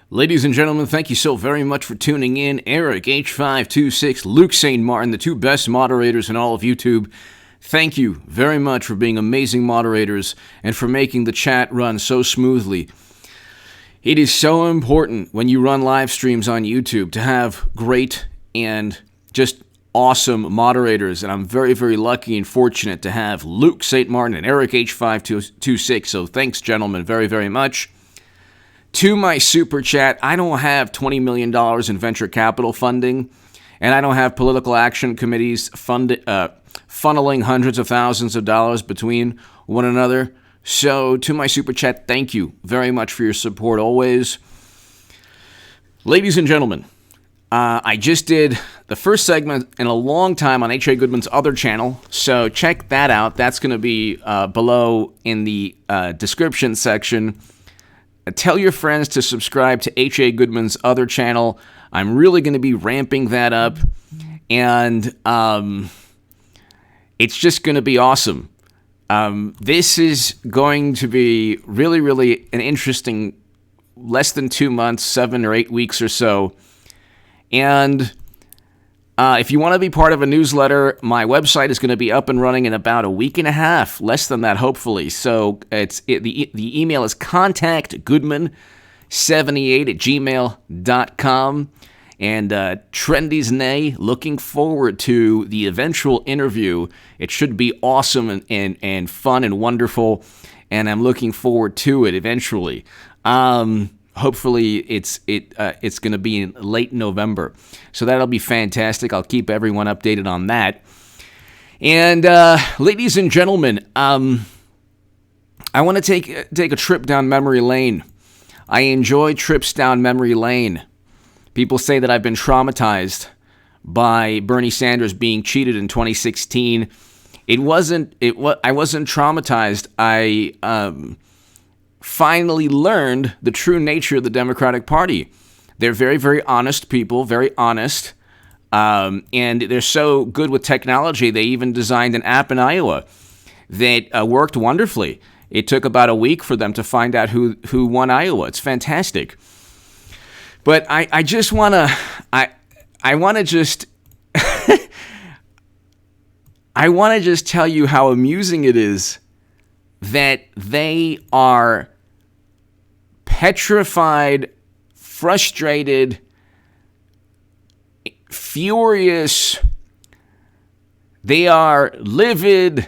Ladies and gentlemen, thank you so very much for tuning in. Eric, H526, Luke St. Martin, the two best moderators in all of YouTube. Thank you very much for being amazing moderators and for making the chat run so smoothly. It is so important when you run live streams on YouTube to have great and just awesome moderators, and I'm very, very lucky and fortunate to have Luke St. Martin and Eric H526, so thanks, gentlemen, very, very much. To my super chat, I don't have $20 million in venture capital funding, and I don't have political action committees funneling hundreds of thousands of dollars between one another. So to my super chat, thank you very much for your support always. Ladies and gentlemen, I just did the first segment in a long time on H.A. Goodman's other channel, so check that out. That's going to be below in the description section. Tell your friends to subscribe to H.A. Goodman's other channel. I'm really going to be ramping that up, and it's just going to be awesome. This is going to be really, really an interesting less than 2 months, 7 or 8 weeks or so. And if you want to be part of a newsletter, my website is going to be up and running in about a week and a half, less than that, hopefully. So the email is contactgoodman78@gmail.com. And Trendy's Nay, looking forward to the eventual interview. It should be awesome and fun and wonderful, and I'm looking forward to it eventually. Hopefully it's going to be in late November. So that'll be fantastic. I'll keep everyone updated on that. And ladies and gentlemen, I want to take a trip down memory lane. I enjoy trips down memory lane. People say that I've been traumatized by Bernie Sanders being cheated in 2016. I wasn't traumatized. I finally learned the true nature of the Democratic Party. They're very, very honest people, very honest, and they're so good with technology, they even designed an app in Iowa that worked wonderfully. It took about a week for them to find out who won Iowa. It's fantastic. But I just want to, I want to just, I want to just tell you how amusing it is that they are petrified, frustrated, furious. They are livid,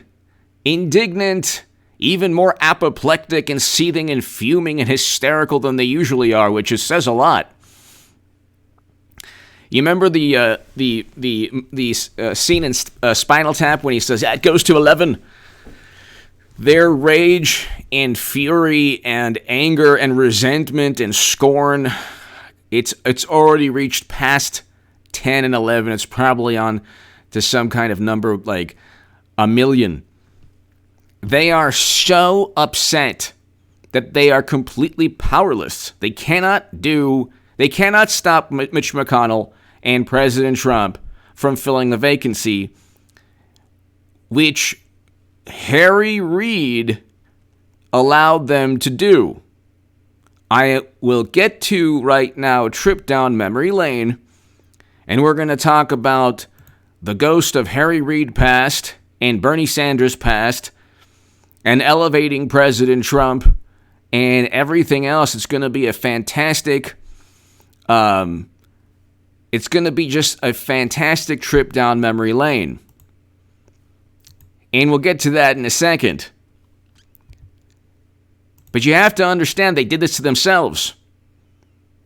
indignant, even more apoplectic and seething and fuming and hysterical than they usually are, which says a lot. You remember the scene in Spinal Tap when he says, "It goes to 11." Their rage and fury and anger and resentment and scorn, it's already reached past 10 and 11. It's probably on to some kind of number like 1 million. They are so upset that they are completely powerless. They cannot stop Mitch McConnell and President Trump from filling the vacancy, which Harry Reid allowed them to do. I will get to right now a trip down memory lane, and we're going to talk about the ghost of Harry Reid past and Bernie Sanders past and elevating President Trump and everything else. It's going to be a fantastic, it's going to be just a fantastic trip down memory lane. And we'll get to that in a second. But you have to understand they did this to themselves.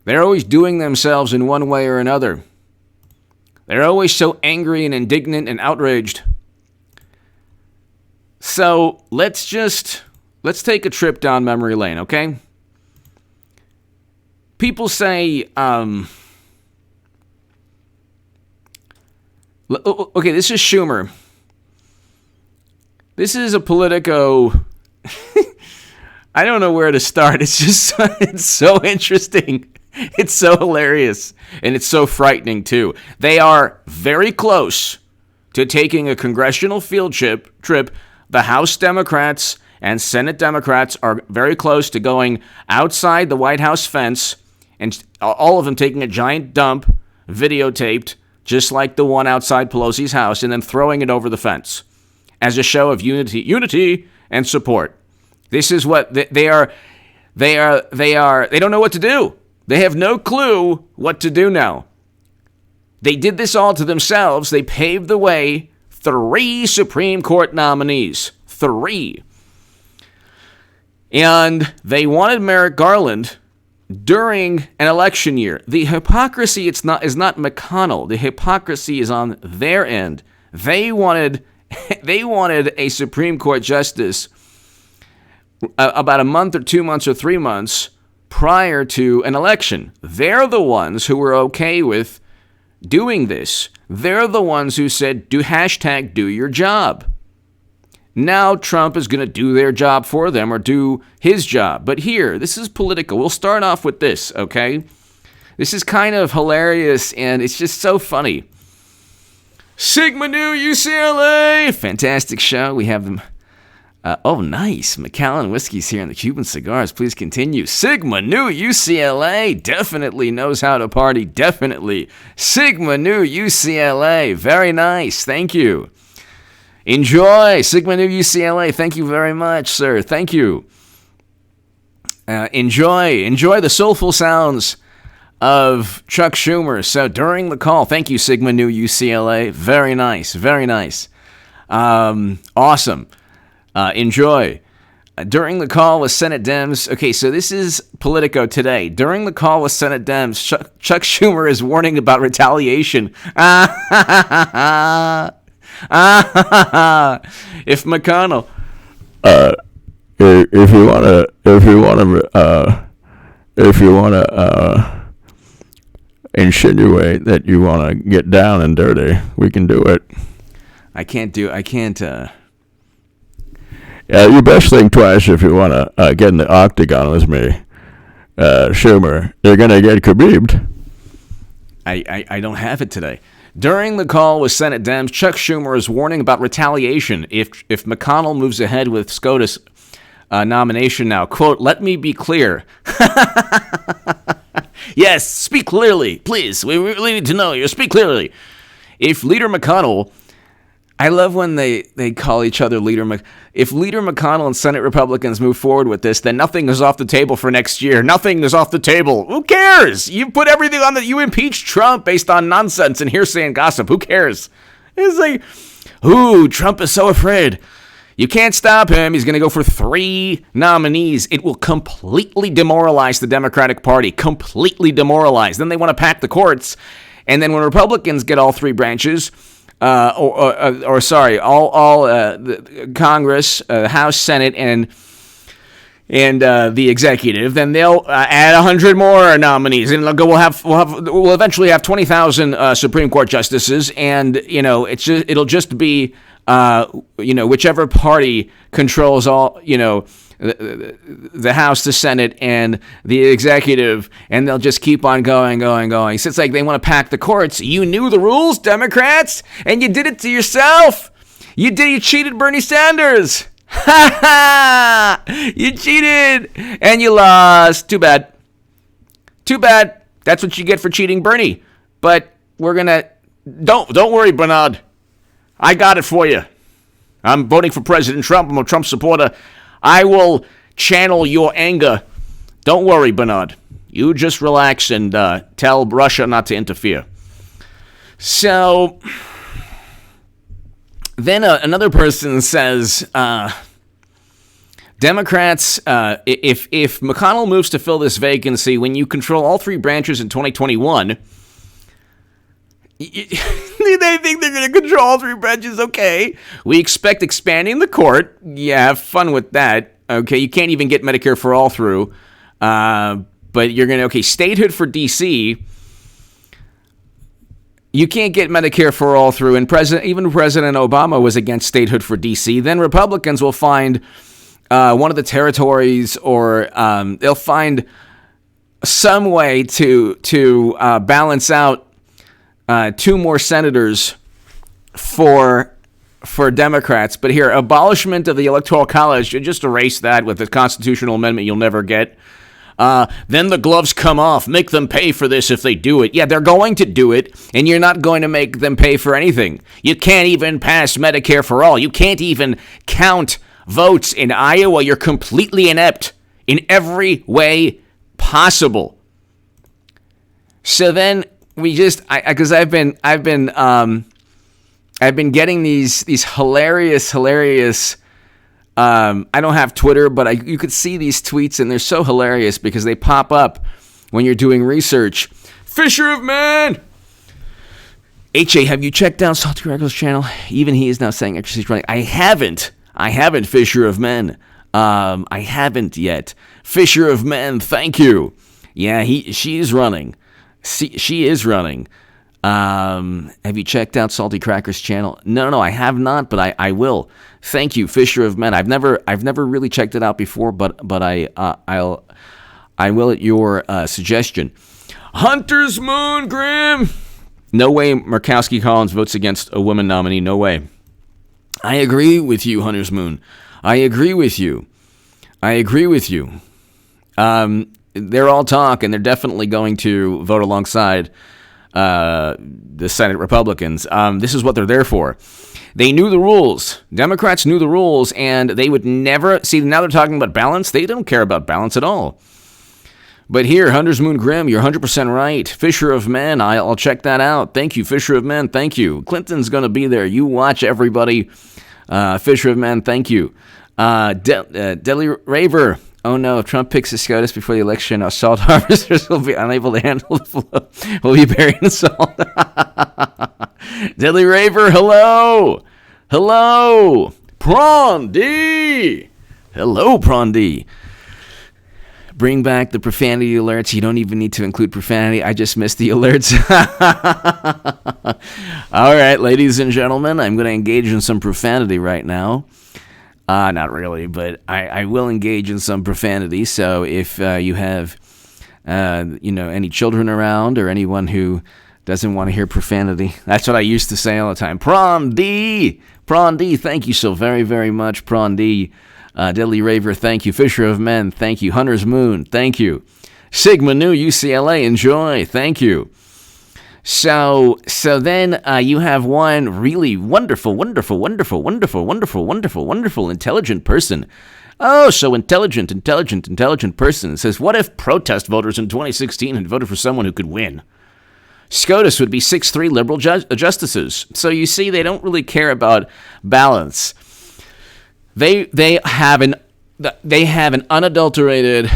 They're always doing themselves in one way or another. They're always so angry and indignant and outraged. So let's take a trip down memory lane, okay? People say, okay, this is Schumer. This is a Politico. I don't know where to start. It's so interesting. It's so hilarious. And it's so frightening, too. They are very close to taking a congressional field trip. The House Democrats and Senate Democrats are very close to going outside the White House fence and all of them taking a giant dump, videotaped, just like the one outside Pelosi's house, and then throwing it over the fence as a show of unity and support. This is what they are. They don't know what to do. They have no clue what to do now. They did this all to themselves. They paved the way. 3 Supreme Court nominees. 3. And they wanted Merrick Garland during an election year. The hypocrisy is not McConnell. The hypocrisy is on their end. They wanted a Supreme Court justice about a month or 2 months or 3 months prior to an election. They're the ones who were okay with doing this. They're the ones who said, do your job. Now Trump is going to do their job for them or do his job. But here, this is political. We'll start off with this, okay? This is kind of hilarious, and it's just so funny. Sigma Nu UCLA! Fantastic show. We have them. Oh, nice. Macallan Whiskey's here and the Cuban Cigars. Please continue. Sigma Nu UCLA definitely knows how to party. Definitely. Sigma Nu UCLA. Very nice. Thank you. Enjoy. Sigma Nu UCLA. Thank you very much, sir. Thank you. Enjoy the soulful sounds of Chuck Schumer. So during the call, thank you, Sigma Nu UCLA. Very nice. Very nice. Awesome. Enjoy. During the call with Senate Dems, okay, so this is Politico today. During the call with Senate Dems, Chuck Schumer is warning about retaliation. If McConnell, if you wanna insinuate that you wanna get down and dirty, we can do it. I can't. You best think twice if you want to get in the octagon with me, Schumer. You're going to get Khabib'd. I don't have it today. During the call with Senate Dems, Chuck Schumer is warning about retaliation if McConnell moves ahead with SCOTUS nomination now. Quote, let me be clear. Yes, speak clearly, please. We really need to know you. Speak clearly. If Leader McConnell... I love when they call each other Leader If Leader McConnell and Senate Republicans move forward with this, then nothing is off the table for next year. Nothing is off the table. Who cares? You put everything on that. You impeached Trump based on nonsense and hearsay and gossip. Who cares? It's like, Trump is so afraid. You can't stop him. He's going to go for 3 nominees. It will completely demoralize the Democratic Party. Completely demoralize. Then they want to pack the courts. And then when Republicans get all 3 branches... all the Congress, House, Senate, and the executive, then they'll add 100 more nominees, and we'll eventually have 20,000 Supreme Court justices, and it'll just be whichever party controls all the House, the Senate, and the executive, and they'll just keep on going. So it's like they want to pack the courts. You knew the rules, Democrats, and you did it to yourself. You cheated Bernie Sanders. Ha ha! You cheated, and you lost. Too bad. That's what you get for cheating Bernie. But we're gonna don't worry, Bernard. I got it for you. I'm voting for President Trump. I'm a Trump supporter. I will channel your anger. Don't worry, Bernard. You just relax and tell Russia not to interfere. So then another person says, Democrats, if McConnell moves to fill this vacancy, when you control all 3 branches in 2021, they think they're going to control all 3 branches. Okay. We expect expanding the court. Yeah, have fun with that. Okay, you can't even get Medicare for all through. But you're going to, statehood for D.C., you can't get Medicare for all through. And even President Obama was against statehood for D.C. Then Republicans will find one of the territories, or they'll find some way to balance out 2 more senators for Democrats. But here, abolishment of the Electoral College, you just erase that with the constitutional amendment you'll never get. Then the gloves come off. Make them pay for this if they do it. Yeah, they're going to do it, and you're not going to make them pay for anything. You can't even pass Medicare for all. You can't even count votes in Iowa. You're completely inept in every way possible. So then we just, because I've been getting these hilarious. I don't have Twitter, but you could see these tweets, and they're so hilarious because they pop up when you're doing research. Fisher of man! HA, have you checked out Salty Crackle's channel? Even he is now saying actually he's running. I haven't, Fisher of men. I haven't yet. Fisher of men, thank you. Yeah, she is running. She is running. Have you checked out Salty Cracker's channel? No, I have not, but I will. Thank you, Fisher of Men. I've never really checked it out before, but I will at your suggestion. Hunter's Moon, Grim. No way Murkowski Collins votes against a woman nominee. No way. I agree with you, Hunter's Moon. I agree with you. They're all talk, and they're definitely going to vote alongside the Senate Republicans. This is what they're there for. They knew the rules. Democrats knew the rules, and they would never... See, now they're talking about balance. They don't care about balance at all. But here, Hunter's Moon Grim, you're 100% right. Fisher of Men, I'll check that out. Thank you, Fisher of Men, thank you. Clinton's going to be there. You watch, everybody. Fisher of Men, thank you. Deli Raver, oh no, if Trump picks a SCOTUS before the election, our salt harvesters will be unable to handle the flow. We'll be buried in salt. Deli Raver, hello. Prawn D. Hello, Prawn D. Bring back the profanity alerts. You don't even need to include profanity. I just missed the alerts. All right, ladies and gentlemen, I'm going to engage in some profanity right now. Not really, but I will engage in some profanity. So if you have, any children around or anyone who doesn't want to hear profanity, that's what I used to say all the time. Prawn D, thank you so very, very much, Prawn D. Deadly Raver, thank you. Fisher of Men, thank you. Hunter's Moon, thank you. Sigma Nu, UCLA, enjoy, thank you. So then you have one really wonderful, intelligent person. Oh, so intelligent person. It says, what if protest voters in 2016 had voted for someone who could win? SCOTUS would be 6-3 liberal justices. So you see, they don't really care about balance. They have an unadulterated,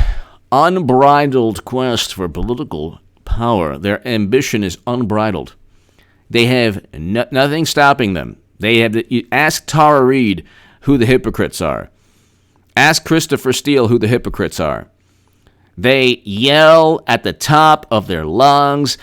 unbridled quest for political power. Their ambition is unbridled. They have nothing stopping them. They have ask Tara Reid who the hypocrites are. Ask Christopher Steele who the hypocrites are. They yell at the top of their lungs.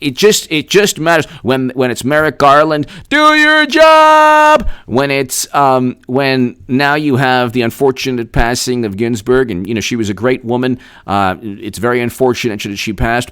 It just matters when it's Merrick Garland, do your job. When it's when now you have the unfortunate passing of Ginsburg, and she was a great woman. It's very unfortunate that she passed,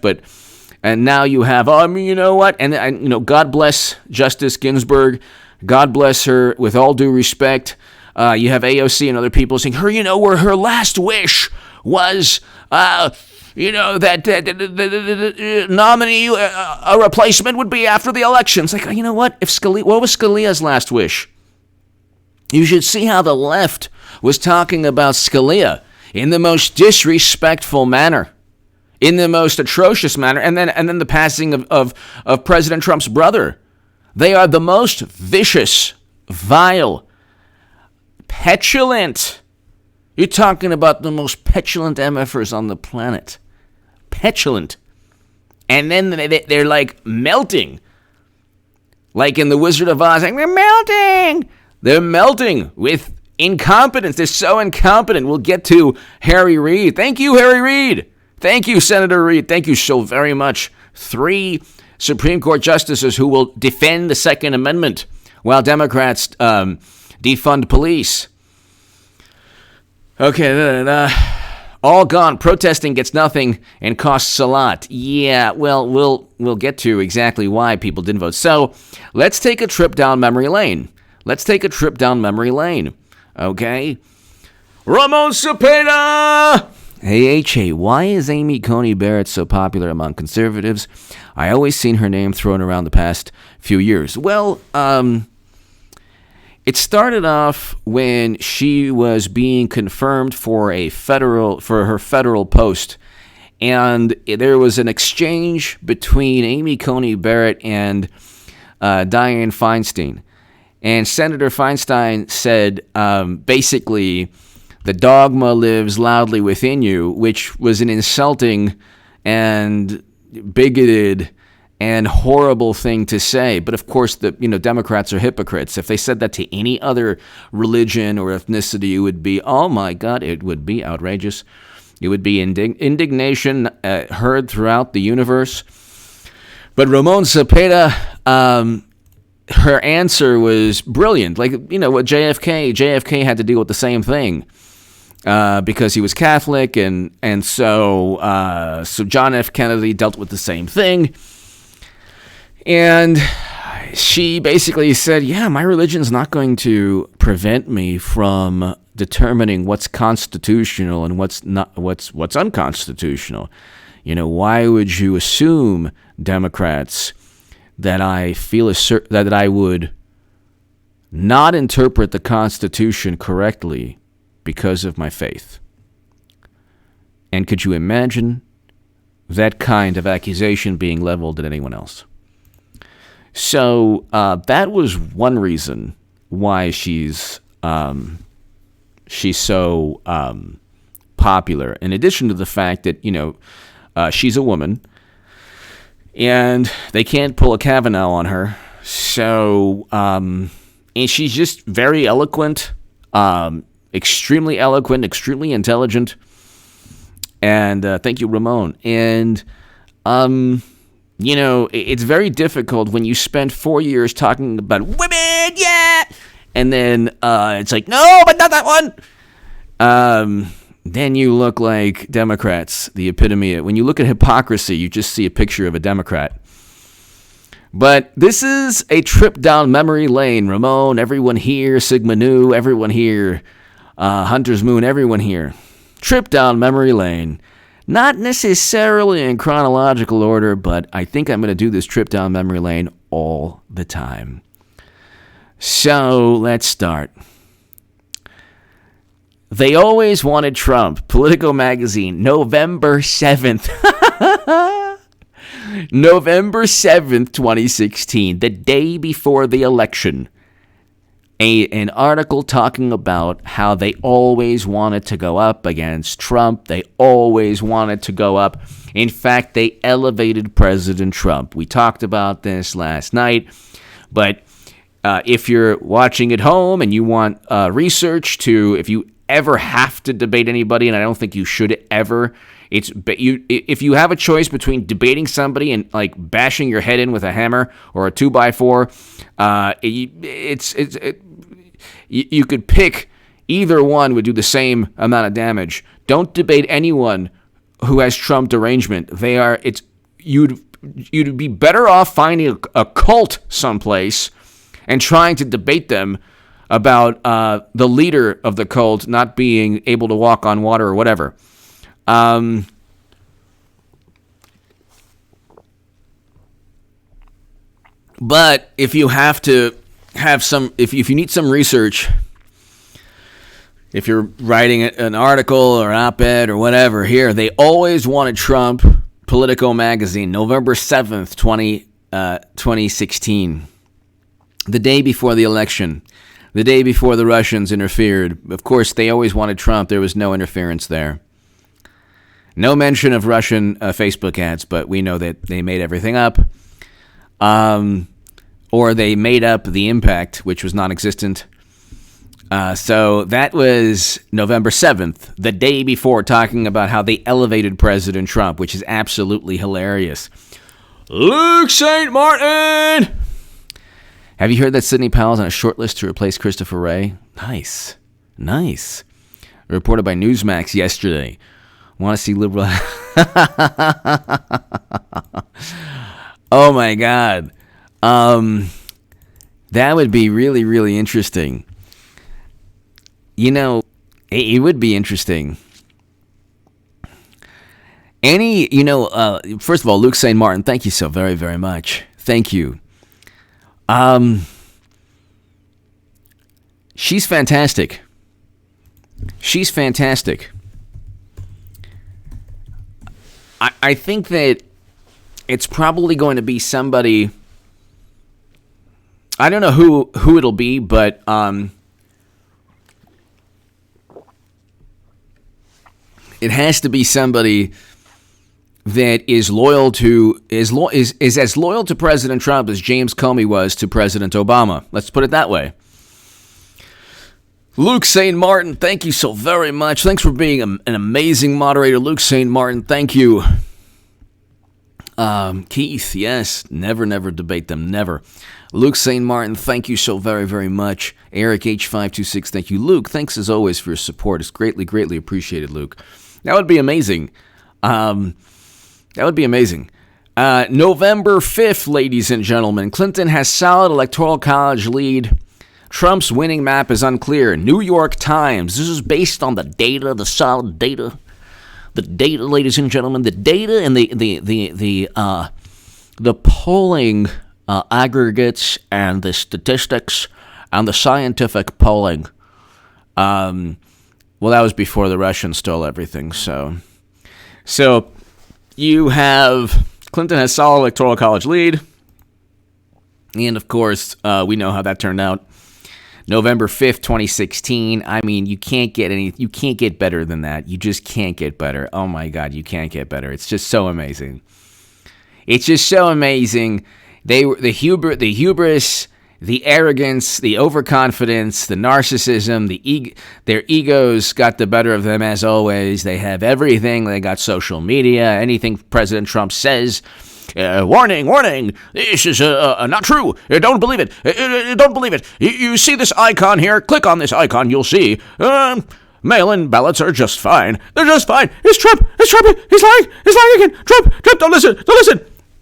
and now you have you know what? And God bless Justice Ginsburg. God bless her. With all due respect, you have AOC and other people saying where her last wish was, that the nominee, a replacement would be after the elections. Like, you know what? What was Scalia's last wish? You should see how the left was talking about Scalia in the most disrespectful manner, in the most atrocious manner, and then the passing of President Trump's brother. They are the most vicious, vile, petulant. You're talking about the most petulant MFers on the planet. Petulant. And then they're like melting. Like in The Wizard of Oz. Like, they're melting. They're melting with incompetence. They're so incompetent. We'll get to Harry Reid. Thank you, Harry Reid. Thank you, Senator Reid. Thank you so very much. 3 Supreme Court justices who will defend the Second Amendment while Democrats defund police. Okay, all gone. Protesting gets nothing and costs a lot. Yeah, well, we'll get to exactly why people didn't vote. So let's take a trip down memory lane. Okay? Ramon Cepeda! Hey, HA, why is Amy Coney Barrett so popular among conservatives? I always seen her name thrown around the past few years. Well, it started off when she was being confirmed for her federal post, and there was an exchange between Amy Coney Barrett and Dianne Feinstein. And Senator Feinstein said, basically, the dogma lives loudly within you, which was an insulting and bigoted and horrible thing to say. But of course, Democrats are hypocrites. If they said that to any other religion or ethnicity, it would be, oh my God, it would be outrageous. It would be indignation heard throughout the universe. But Ramon Cepeda, her answer was brilliant. Like, what JFK had to deal with the same thing. Because he was Catholic, and so John F. Kennedy dealt with the same thing. And she basically said, yeah, my religion's not going to prevent me from determining what's constitutional and what's unconstitutional. Why would you assume, Democrats, that I feel that I would not interpret the Constitution correctly because of my faith? And could you imagine that kind of accusation being leveled at anyone else? So that was one reason why she's so popular. In addition to the fact that she's a woman, and they can't pull a Kavanaugh on her. So and she's just very eloquent. Extremely eloquent, extremely intelligent, and thank you, Ramon. And, it's very difficult when you spend 4 years talking about women, yeah, and then it's like, no, but not that one. Then you look like Democrats, the epitome. When you look at hypocrisy, you just see a picture of a Democrat. But this is a trip down memory lane, Ramon. Everyone here, Sigma Nu, everyone here. Hunter's Moon, everyone here. Trip down memory lane. Not necessarily in chronological order, but I think I'm going to do this trip down memory lane all the time. So let's start. They always wanted Trump. Politico magazine, November 7th. November 7th, 2016, the day before the election. An article talking about how they always wanted to go up against Trump. They always wanted to go up. In fact, they elevated President Trump. We talked about this last night. But if you're watching at home and you want research if you ever have to debate anybody, and I don't think you should ever, if you have a choice between debating somebody and like bashing your head in with a hammer or a 2x4, you could pick either one would do the same amount of damage. Don't debate anyone who has Trump derangement. You'd be better off finding a cult someplace and trying to debate them about the leader of the cult not being able to walk on water or whatever. But if you have to have if you need some research, if you're writing an article or an op-ed or whatever, here, they always wanted Trump, Politico magazine, November 7th, 2016. The day before the election, the day before the Russians interfered. Of course, they always wanted Trump. There was no interference there. No mention of Russian Facebook ads, but we know that they made everything up. Or they made up the impact, which was non-existent. So that was November 7th, the day before, talking about how they elevated President Trump, which is absolutely hilarious. Luke St. Martin! Have you heard that Sidney Powell's on a short list to replace Christopher Wray? Nice. Reported by Newsmax yesterday. Want to see liberal... Oh my God. That would be really, really interesting. It would be interesting First of all, Luke St. Martin, thank you so very, very much. Thank you. She's fantastic. She's fantastic. I think that it's probably going to be somebody. I don't know who it'll be, but it has to be somebody that is as loyal to President Trump as James Comey was to President Obama. Let's put it that way. Luke St. Martin, thank you so very much. Thanks for being an amazing moderator. Luke St. Martin, thank you. Keith, yes, never debate them, never. Luke St. Martin, thank you so very, very much. Eric H526, thank you. Luke, thanks as always for your support. It's greatly, greatly appreciated, Luke. That would be amazing. November 5th, ladies and gentlemen, Clinton has solid electoral college lead. Trump's winning map is unclear. New York Times. This is based on the data, the solid data. The data, ladies and gentlemen, the data and the polling aggregates and the statistics and the scientific polling. Well, that was before the Russians stole everything. So you have Clinton has solid electoral college lead, and of course, we know how that turned out. November 5th, 2016. I mean, you can't get better than that. You just can't get better. Oh my God, you can't get better. It's just so amazing. It's just so amazing. The hubris, the arrogance, the overconfidence, the narcissism, their egos got the better of them as always. They have everything. They got social media. Anything President Trump says. Warning, this is not true. Don't believe it. Don't believe it. You see this icon here? Click on this icon. You'll see. Mail-in ballots are just fine. They're just fine. It's Trump. He's lying again. Trump, don't listen.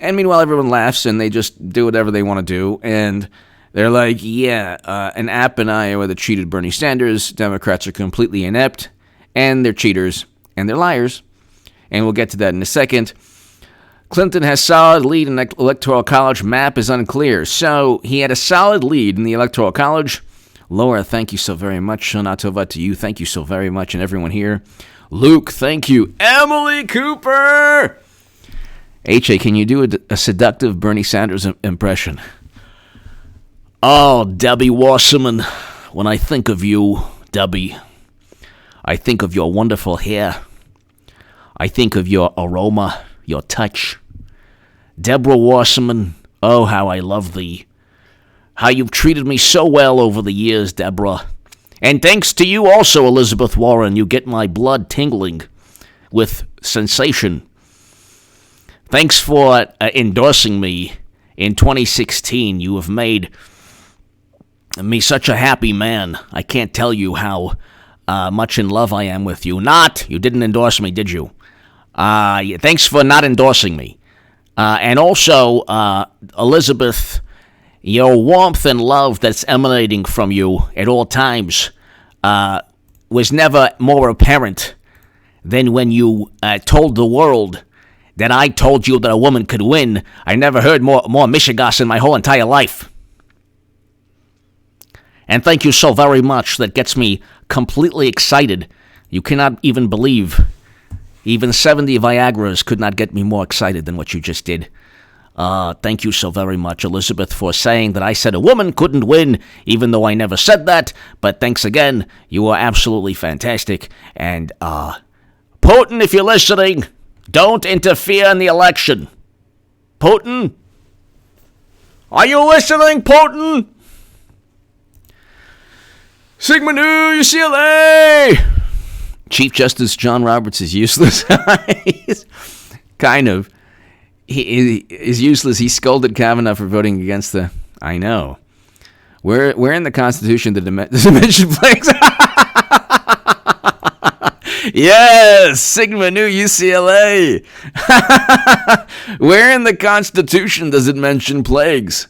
And meanwhile, everyone laughs and they just do whatever they want to do. And they're like, an app in Iowa that cheated Bernie Sanders. Democrats are completely inept. And they're cheaters. And they're liars. And we'll get to that in a second. Clinton has solid lead in electoral college. Map is unclear. So he had a solid lead in the electoral college. Laura, thank you so very much. Shana Tova to you. Thank you so very much, and everyone here. Luke, thank you. Emily Cooper. H.A., can you do a seductive Bernie Sanders impression? Oh, Debbie Wasserman, when I think of you, Debbie, I think of your wonderful hair. I think of your aroma, your touch. Deborah Wasserman, oh, how I love thee. How you've treated me so well over the years, Deborah. And thanks to you also, Elizabeth Warren, you get my blood tingling with sensation. Thanks for endorsing me in 2016. You have made me such a happy man. I can't tell you how much in love I am with you. You didn't endorse me, did you? Thanks for not endorsing me. And also, Elizabeth, your warmth and love that's emanating from you at all times was never more apparent than when you told the world that I told you that a woman could win. I never heard more mishigas in my whole entire life. And thank you so very much. That gets me completely excited. You cannot even believe. Even 70 Viagras could not get me more excited than what you just did. Thank you so very much, Elizabeth, for saying that I said a woman couldn't win, even though I never said that. But thanks again. You are absolutely fantastic. And, Putin, if you're listening, don't interfere in the election. Putin? Are you listening, Putin? Sigma Nu, UCLA! Chief Justice John Roberts is useless. Kind of. He is useless. He scolded Kavanaugh for voting against the... I know. Where in the Constitution does it mention plagues? Yes! Sigma Nu UCLA! Where in the Constitution does it mention plagues?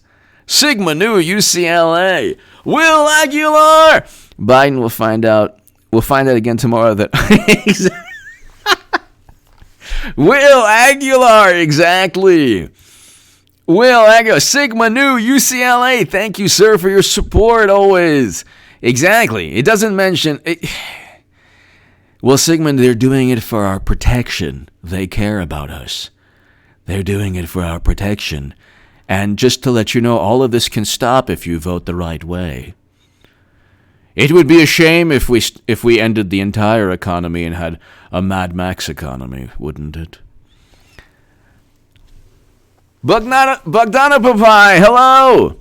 Sigma Nu UCLA! Will Aguilar! Biden will find out. We'll find out again tomorrow that... Will Aguilar, exactly. Will Aguilar, Sigma Nu, UCLA. Thank you, sir, for your support always. Exactly. It doesn't mention... Well, Sigmund, they're doing it for our protection. They care about us. They're doing it for our protection. And just to let you know, all of this can stop if you vote the right way. It would be a shame if we ended the entire economy and had a Mad Max economy, wouldn't it? Bogdana Papai, hello!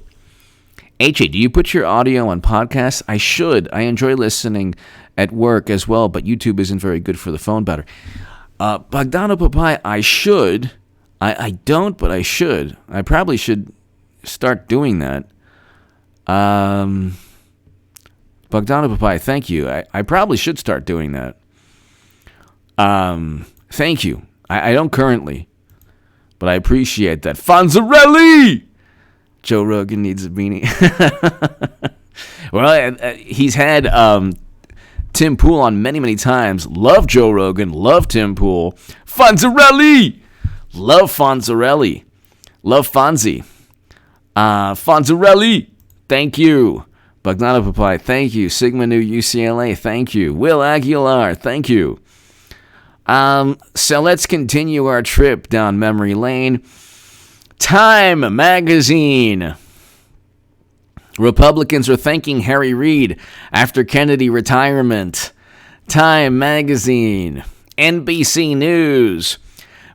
HA, do you put your audio on podcasts? I should. I enjoy listening at work as well, but YouTube isn't very good for the phone battery. Bogdana Papai, I should. I don't, but I should. I probably should start doing that. Bogdana Papai, thank you. I probably should start doing that. Thank you. I don't currently, but I appreciate that. Fonzarelli! Joe Rogan needs a beanie. Well, he's had Tim Pool on many, many times. Love Joe Rogan. Love Tim Pool. Fonzarelli! Love Fonzarelli. Love Fonzie. Fonzarelli! Thank you. Bogdana Papai, thank you. Sigma Nu UCLA, thank you. Will Aguilar, thank you. So let's continue our trip down memory lane. Time Magazine. Republicans are thanking Harry Reid after Kennedy retirement. Time Magazine. NBC News.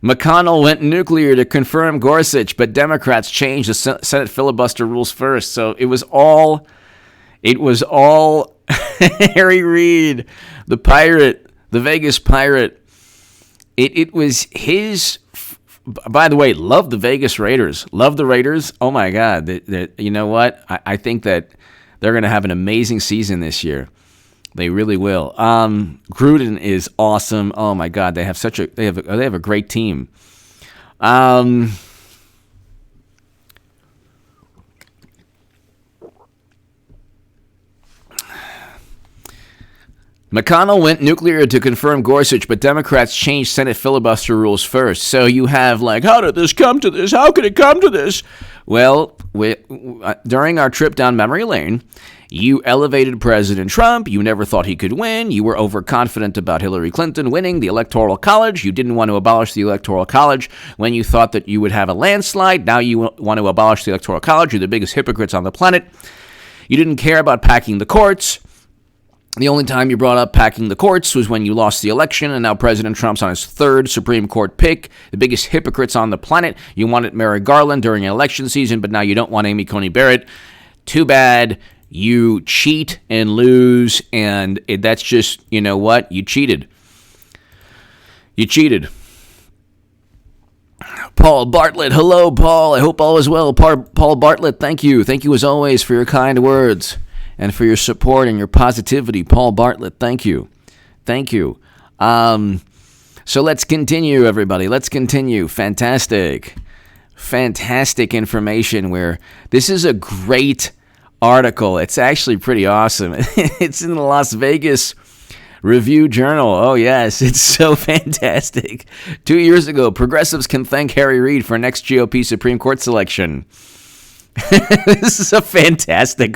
McConnell went nuclear to confirm Gorsuch, but Democrats changed the Senate filibuster rules first. So it was all Harry Reid, the pirate, the Vegas pirate. It was his. By the way, love the Vegas Raiders. Love the Raiders. Oh my God! You know what? I think that they're going to have an amazing season this year. They really will. Gruden is awesome. Oh my God! They have a great team. McConnell went nuclear to confirm Gorsuch, but Democrats changed Senate filibuster rules first. So you have how did this come to this? How could it come to this? Well, during our trip down memory lane, you elevated President Trump. You never thought he could win. You were overconfident about Hillary Clinton winning the Electoral College. You didn't want to abolish the Electoral College when you thought that you would have a landslide. Now you want to abolish the Electoral College. You're the biggest hypocrites on the planet. You didn't care about packing the courts. The only time you brought up packing the courts was when you lost the election, and now President Trump's on his third Supreme Court pick, the biggest hypocrites on the planet. You wanted Merrick Garland during an election season, but now you don't want Amy Coney Barrett. Too bad. You cheat and lose, and that's just, you know what? You cheated. You cheated. Paul Bartlett. Hello, Paul. I hope all is well. Paul Bartlett, thank you. Thank you as always for your kind words and for your support and your positivity. Paul Bartlett, thank you. Thank you. So let's continue, everybody. Let's continue. Fantastic information where this is a great article. It's actually pretty awesome. It's in the Las Vegas Review-Journal. Oh, yes. It's so fantastic. 2 years ago, progressives can thank Harry Reid for next GOP Supreme Court selection. This is a fantastic.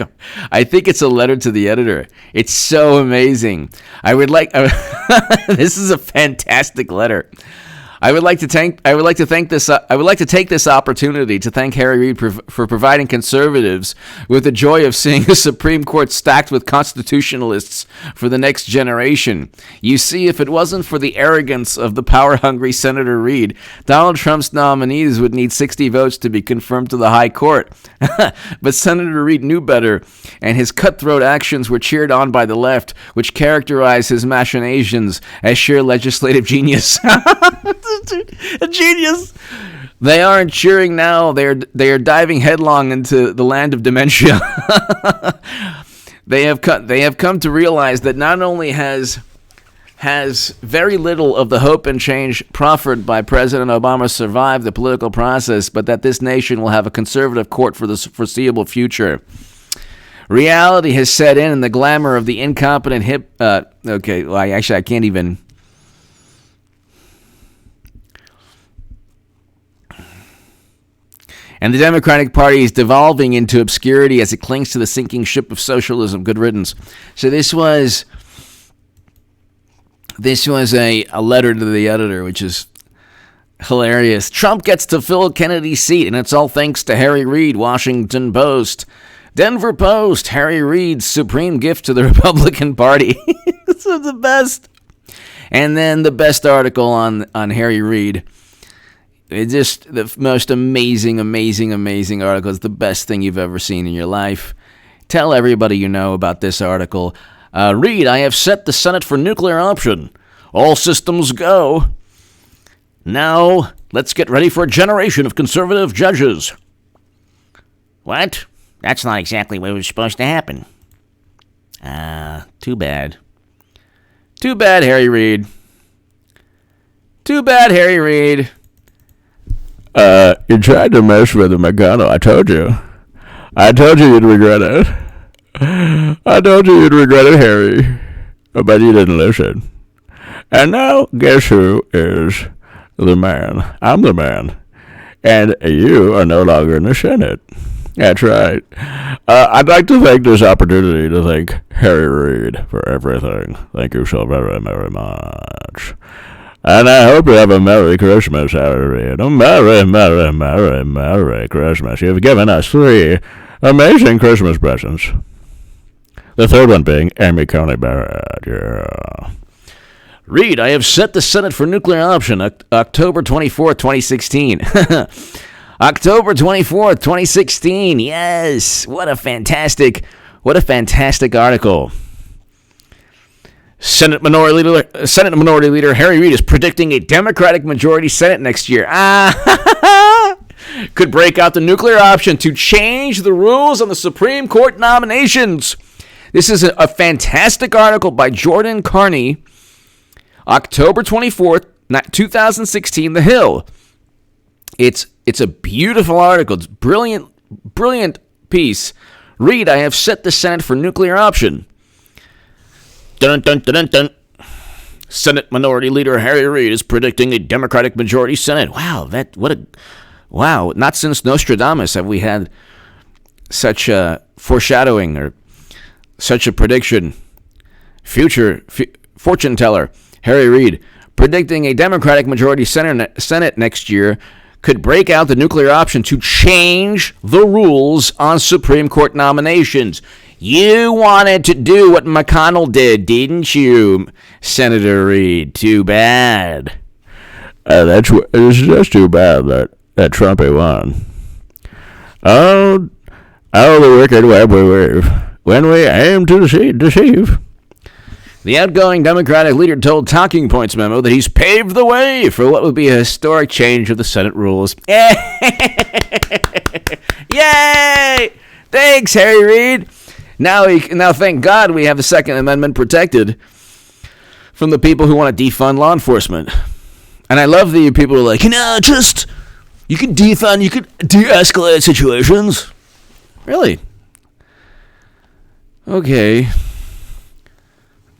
I think it's a letter to the editor. It's so amazing. This is a fantastic letter. I would like to take this opportunity to thank Harry Reid for providing conservatives with the joy of seeing a Supreme Court stacked with constitutionalists for the next generation. You see, if it wasn't for the arrogance of the power-hungry Senator Reid, Donald Trump's nominees would need 60 votes to be confirmed to the High Court. But Senator Reid knew better, and his cutthroat actions were cheered on by the left, which characterized his machinations as sheer legislative genius. A genius. They aren't cheering now. They are diving headlong into the land of dementia. They have come to realize that not only has very little of the hope and change proffered by President Obama survived the political process, but that this nation will have a conservative court for the foreseeable future. Reality has set in, and the glamour of the incompetent I can't even. And the Democratic Party is devolving into obscurity as it clings to the sinking ship of socialism. Good riddance. So this was a letter to the editor, which is hilarious. Trump gets to fill Kennedy's seat, and it's all thanks to Harry Reid, Washington Post. Denver Post, Harry Reid's supreme gift to the Republican Party. This is the best. And then the best article on Harry Reid. It's just the most amazing article. It's the best thing you've ever seen in your life. Tell everybody you know about this article. Reid, I have set the Senate for nuclear option. All systems go. Now, let's get ready for a generation of conservative judges. What? That's not exactly what was supposed to happen. Too bad. Too bad, Harry Reid. Too bad, Harry Reid. You tried to mess with McConnell. I told you. I told you you'd regret it. I told you you'd regret it, Harry. But you didn't listen. And now, guess who is the man? I'm the man. And you are no longer in the Senate. That's right. I'd like to take this opportunity to thank Harry Reid for everything. Thank you so very, very much. And I hope you have a Merry Christmas, Harry Reid. A Merry, Merry, Merry, Merry Christmas. You've given us 3 amazing Christmas presents. The third one being Amy Coney Barrett. Yeah. Reid, I have set the Senate for nuclear option, October 24th, 2016. October 24th, 2016. Yes. What a fantastic article. Senate Minority Leader Harry Reid is predicting a Democratic majority Senate next year. Could break out the nuclear option to change the rules on the Supreme Court nominations. This is a fantastic article by Jordan Carney. October 24th, 2016, The Hill. It's a beautiful article. It's brilliant piece. Reid, I have set the Senate for nuclear option. Dun, dun, dun, dun, dun. Senate Minority Leader Harry Reid is predicting a Democratic majority Senate. Wow! Not since Nostradamus have we had such a foreshadowing or such a prediction. Fortune teller Harry Reid predicting a Democratic majority Senate next year could break out the nuclear option to change the rules on Supreme Court nominations. You wanted to do what McConnell did, didn't you, Senator Reid? Too bad. It's just too bad that Trumpy won. Oh, the wicked web we weave when we aim to deceive. The outgoing Democratic leader told Talking Points memo that he's paved the way for what would be a historic change of the Senate rules. Yay! Thanks, Harry Reid. Now, thank God we have the Second Amendment protected from the people who want to defund law enforcement. And I love the people who are like, you can defund, you can de-escalate situations. Really? Okay.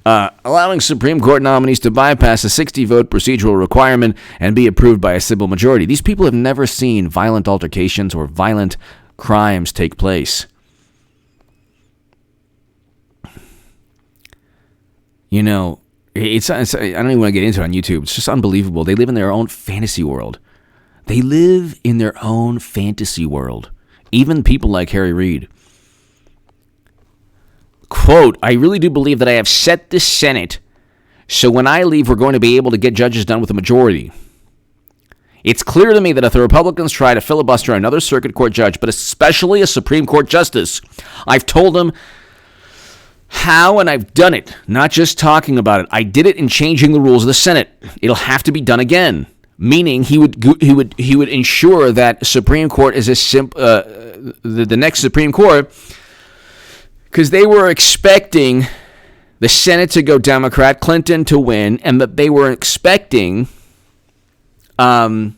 Allowing Supreme Court nominees to bypass a 60-vote procedural requirement and be approved by a simple majority. These people have never seen violent altercations or violent crimes take place. You know, I don't even want to get into it on YouTube. It's just unbelievable. They live in their own fantasy world. Even people like Harry Reid. Quote, I really do believe that I have set the Senate so when I leave, we're going to be able to get judges done with a majority. It's clear to me that if the Republicans try to filibuster another circuit court judge, but especially a Supreme Court justice, I've told them how, and I've done it, not just talking about it. I did it in changing the rules of the Senate. It'll have to be done again. Meaning he would ensure that Supreme Court is the next Supreme Court, because they were expecting the Senate to go Democrat, Clinton to win, and that they were expecting to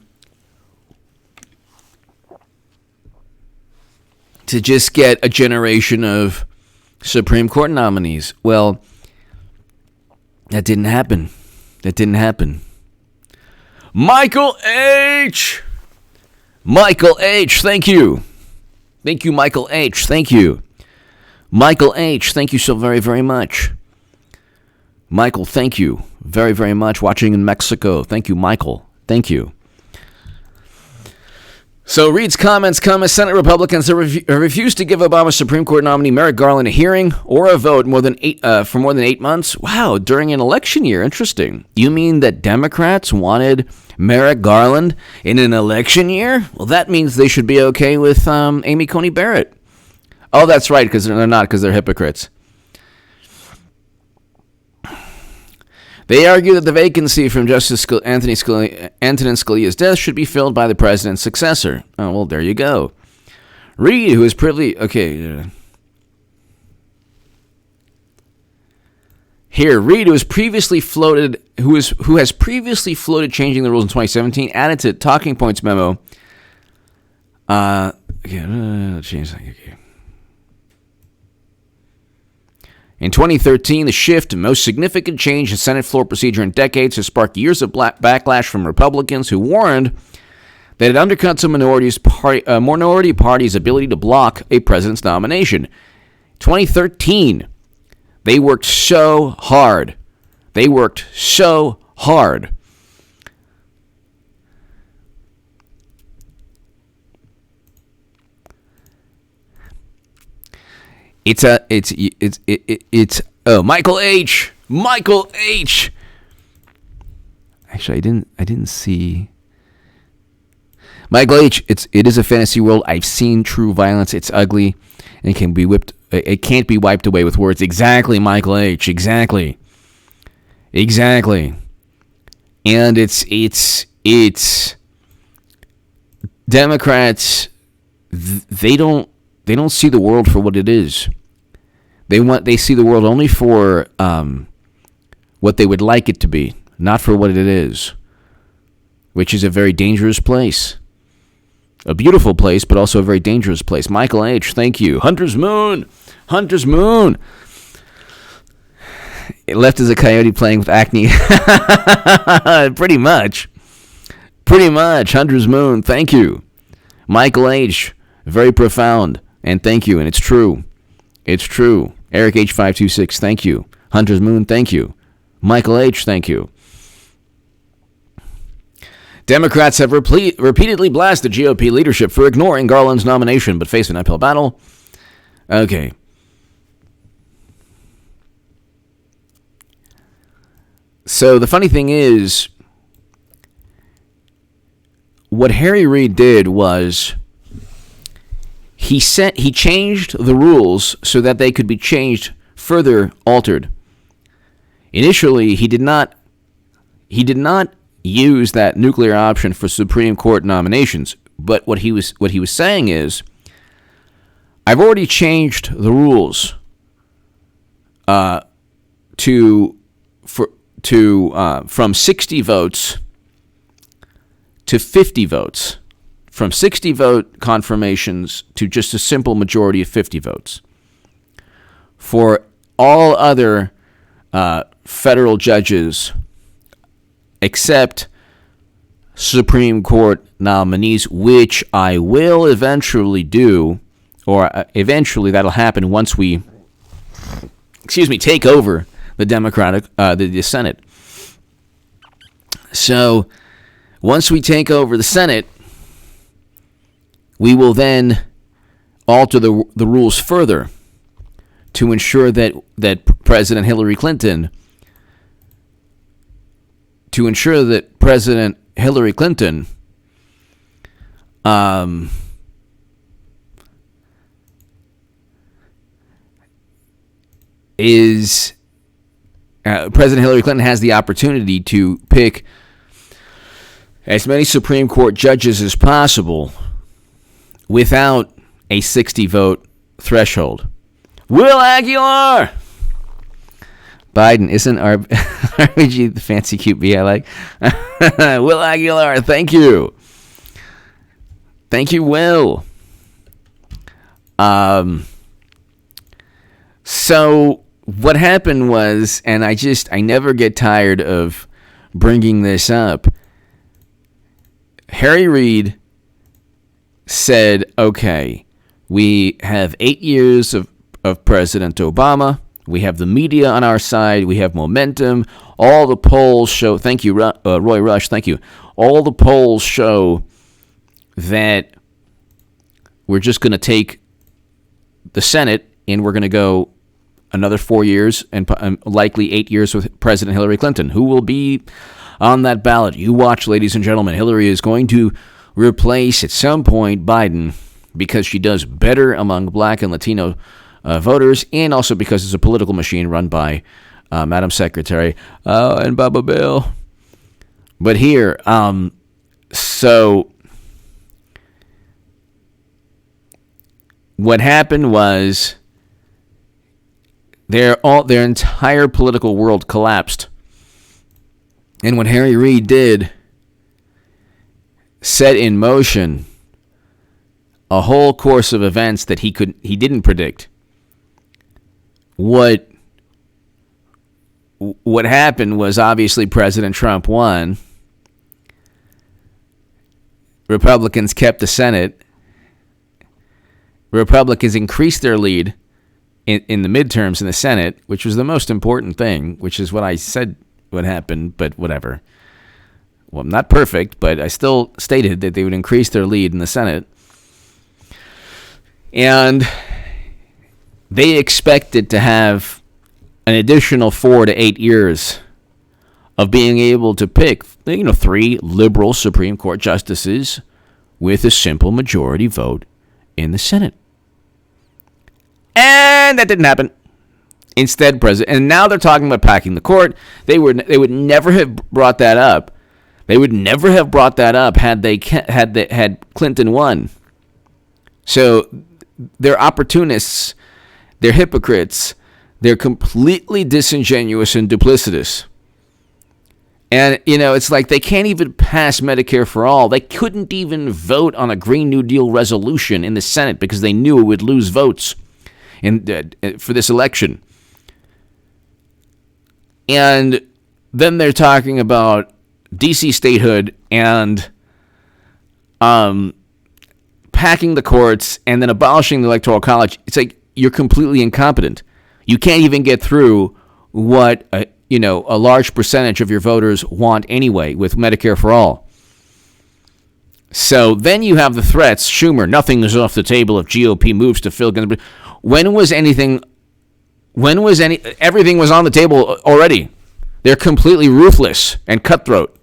just get a generation of Supreme Court nominees. Well, that didn't happen. Michael H. Michael H., thank you. Thank you, Michael H., thank you. Michael H., thank you so very, very much. Michael, thank you very, very much. Watching in Mexico. Thank you, Michael. Thank you. So Reid's comments come as Senate Republicans have refused to give Obama's Supreme Court nominee Merrick Garland a hearing or a vote for more than 8 months. Wow, during an election year. Interesting. You mean that Democrats wanted Merrick Garland in an election year? Well, that means they should be okay with Amy Coney Barrett. Oh, that's right, because they're not, because they're hypocrites. They argue that the vacancy from Justice Antonin Scalia's death should be filled by the president's successor. Oh, well, there you go. Reid, who is privily... Okay. Here, Reid, who has previously floated changing the rules in 2017, added to Talking Points memo. Change. Okay. In 2013, the shift, most significant change in Senate floor procedure in decades, has sparked years of backlash from Republicans who warned that it undercuts a minority party's ability to block a president's nomination. 2013, they worked so hard. It's Michael H. Actually, I didn't see Michael H. It is a fantasy world. I've seen true violence. It's ugly, and it can't be wiped away with words. Exactly, Michael H. Exactly. And it's Democrats. They don't see the world for what it is. They see the world only for what they would like it to be, not for what it is, which is a very dangerous place. A beautiful place, but also a very dangerous place. Michael H., thank you. Hunter's Moon. It left as a coyote playing with acne. Pretty much. Hunter's Moon, thank you. Michael H., very profound. And thank you, and it's true. Eric H526, thank you. Hunter's Moon, thank you. Michael H., thank you. Democrats have repeatedly blasted GOP leadership for ignoring Garland's nomination, but face an uphill battle. Okay. So the funny thing is, what Harry Reid did was... He changed the rules so that they could be changed, further altered. Initially, he did not use that nuclear option for Supreme Court nominations. But what he was saying is, I've already changed the rules from 60 votes to 50 votes. From 60 vote confirmations to just a simple majority of 50 votes. For all other federal judges except Supreme Court nominees, which I will eventually do, or eventually that'll happen once we, take over the the Senate. So once we take over the Senate, we will then alter the rules further to ensure that President Hillary Clinton President Hillary Clinton has the opportunity to pick as many Supreme Court judges as possible without a 60-vote threshold. Will Aguilar! Biden isn't RBG the fancy cute bee I like. Will Aguilar, thank you. Thank you, Will. So what happened was, and I never get tired of bringing this up, Harry Reid said, okay, we have 8 years of President Obama. We have the media on our side. We have momentum. All the polls show, thank you, Roy Rush, thank you. All the polls show that we're just going to take the Senate and we're going to go another 4 years and likely 8 years with President Hillary Clinton. Who will be on that ballot? You watch, ladies and gentlemen. Hillary is going to replace at some point Biden because she does better among black and Latino voters, and also because it's a political machine run by Madam Secretary and Baba Bill. But here, so what happened was their entire political world collapsed. And what Harry Reid did set in motion a whole course of events that he didn't predict. What happened was, obviously President Trump won. Republicans kept the Senate. Republicans increased their lead in the midterms in the Senate, which was the most important thing, which is what I said would happen, but whatever. Well, not perfect, but I still stated that they would increase their lead in the Senate. And they expected to have an additional 4 to 8 years of being able to pick, 3 liberal Supreme Court justices with a simple majority vote in the Senate. And that didn't happen. Instead, and now they're talking about packing the court. They would never have brought that up. They would never have brought that up had Clinton won. So they're opportunists. They're hypocrites. They're completely disingenuous and duplicitous. And, it's like they can't even pass Medicare for all. They couldn't even vote on a Green New Deal resolution in the Senate because they knew it would lose votes for this election. And then they're talking about D.C. statehood and packing the courts and then abolishing the Electoral College. It's like you're completely incompetent. You can't even get through what a large percentage of your voters want anyway with Medicare for all. So then you have the threats. Schumer, nothing is off the table if GOP moves to fill. Everything was on the table already. They're completely ruthless and cutthroat.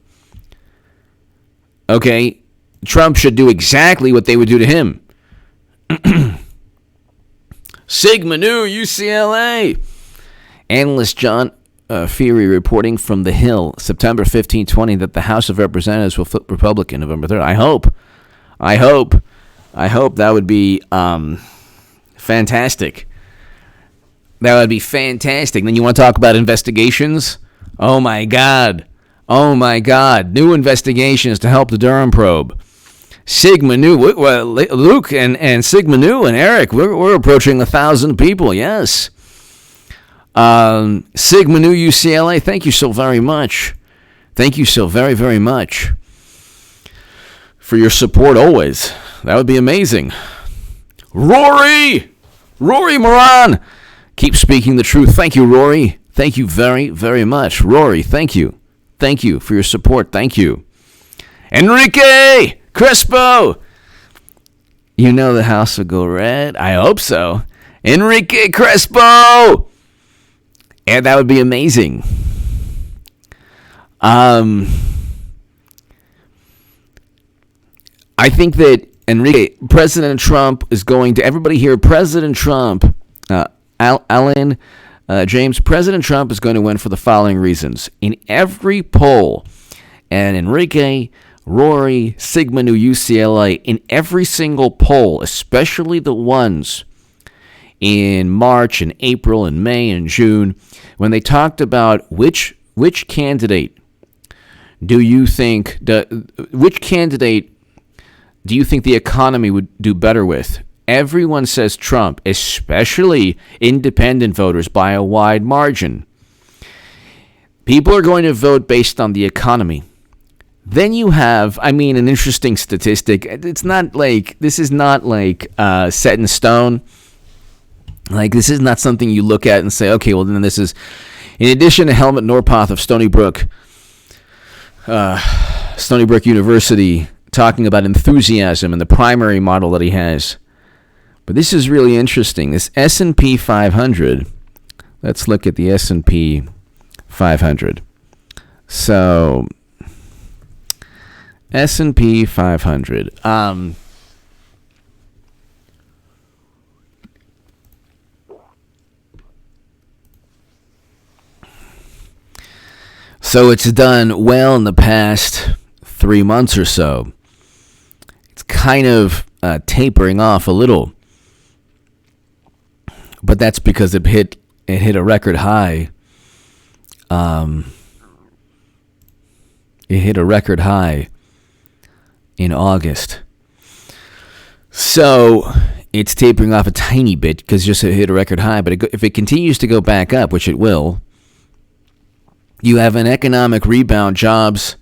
Okay? Trump should do exactly what they would do to him. Sigma Nu, UCLA. Analyst John Feary reporting from The Hill, September 15, 20, that the House of Representatives will flip Republican November 3rd. I hope that would be fantastic. That would be fantastic. Then you want to talk about investigations? Oh my God. New investigations to help the Durham probe. Sigma Nu, Luke and Sigma Nu and Eric, we're approaching 1,000 people, yes. Sigma Nu UCLA, thank you so very much. Thank you so very, very much for your support always. That would be amazing. Rory Moran, keep speaking the truth. Thank you, Rory. Thank you very, very much. Rory, thank you. Thank you for your support. Thank you. Enrique Crespo. The house will go red. I hope so. Enrique Crespo. And that would be amazing. I think that President Trump is going to, everybody here, President Trump, Alan, James, President Trump is going to win for the following reasons. In every poll, and Enrique, Rory, Sigma Nu UCLA, in every single poll, especially the ones in March and April and May and June, when they talked about which candidate do you think the economy would do better with? Everyone says Trump, especially independent voters by a wide margin. People are going to vote based on the economy. Then you have, an interesting statistic. It's not like, this is not like set in stone. Like, this is not something you look at and say, okay, well, then this is, in addition to Helmut Norpoth of Stony Brook University, talking about enthusiasm and the primary model that he has. But this is really interesting. This S&P 500, let's look at the S&P 500. So, S&P 500. So it's done well in the past 3 months or so. It's kind of tapering off a little. But that's because it hit a record high. It hit a record high in August. So it's tapering off a tiny bit because just it hit a record high. But if it continues to go back up, which it will, you have an economic rebound, jobs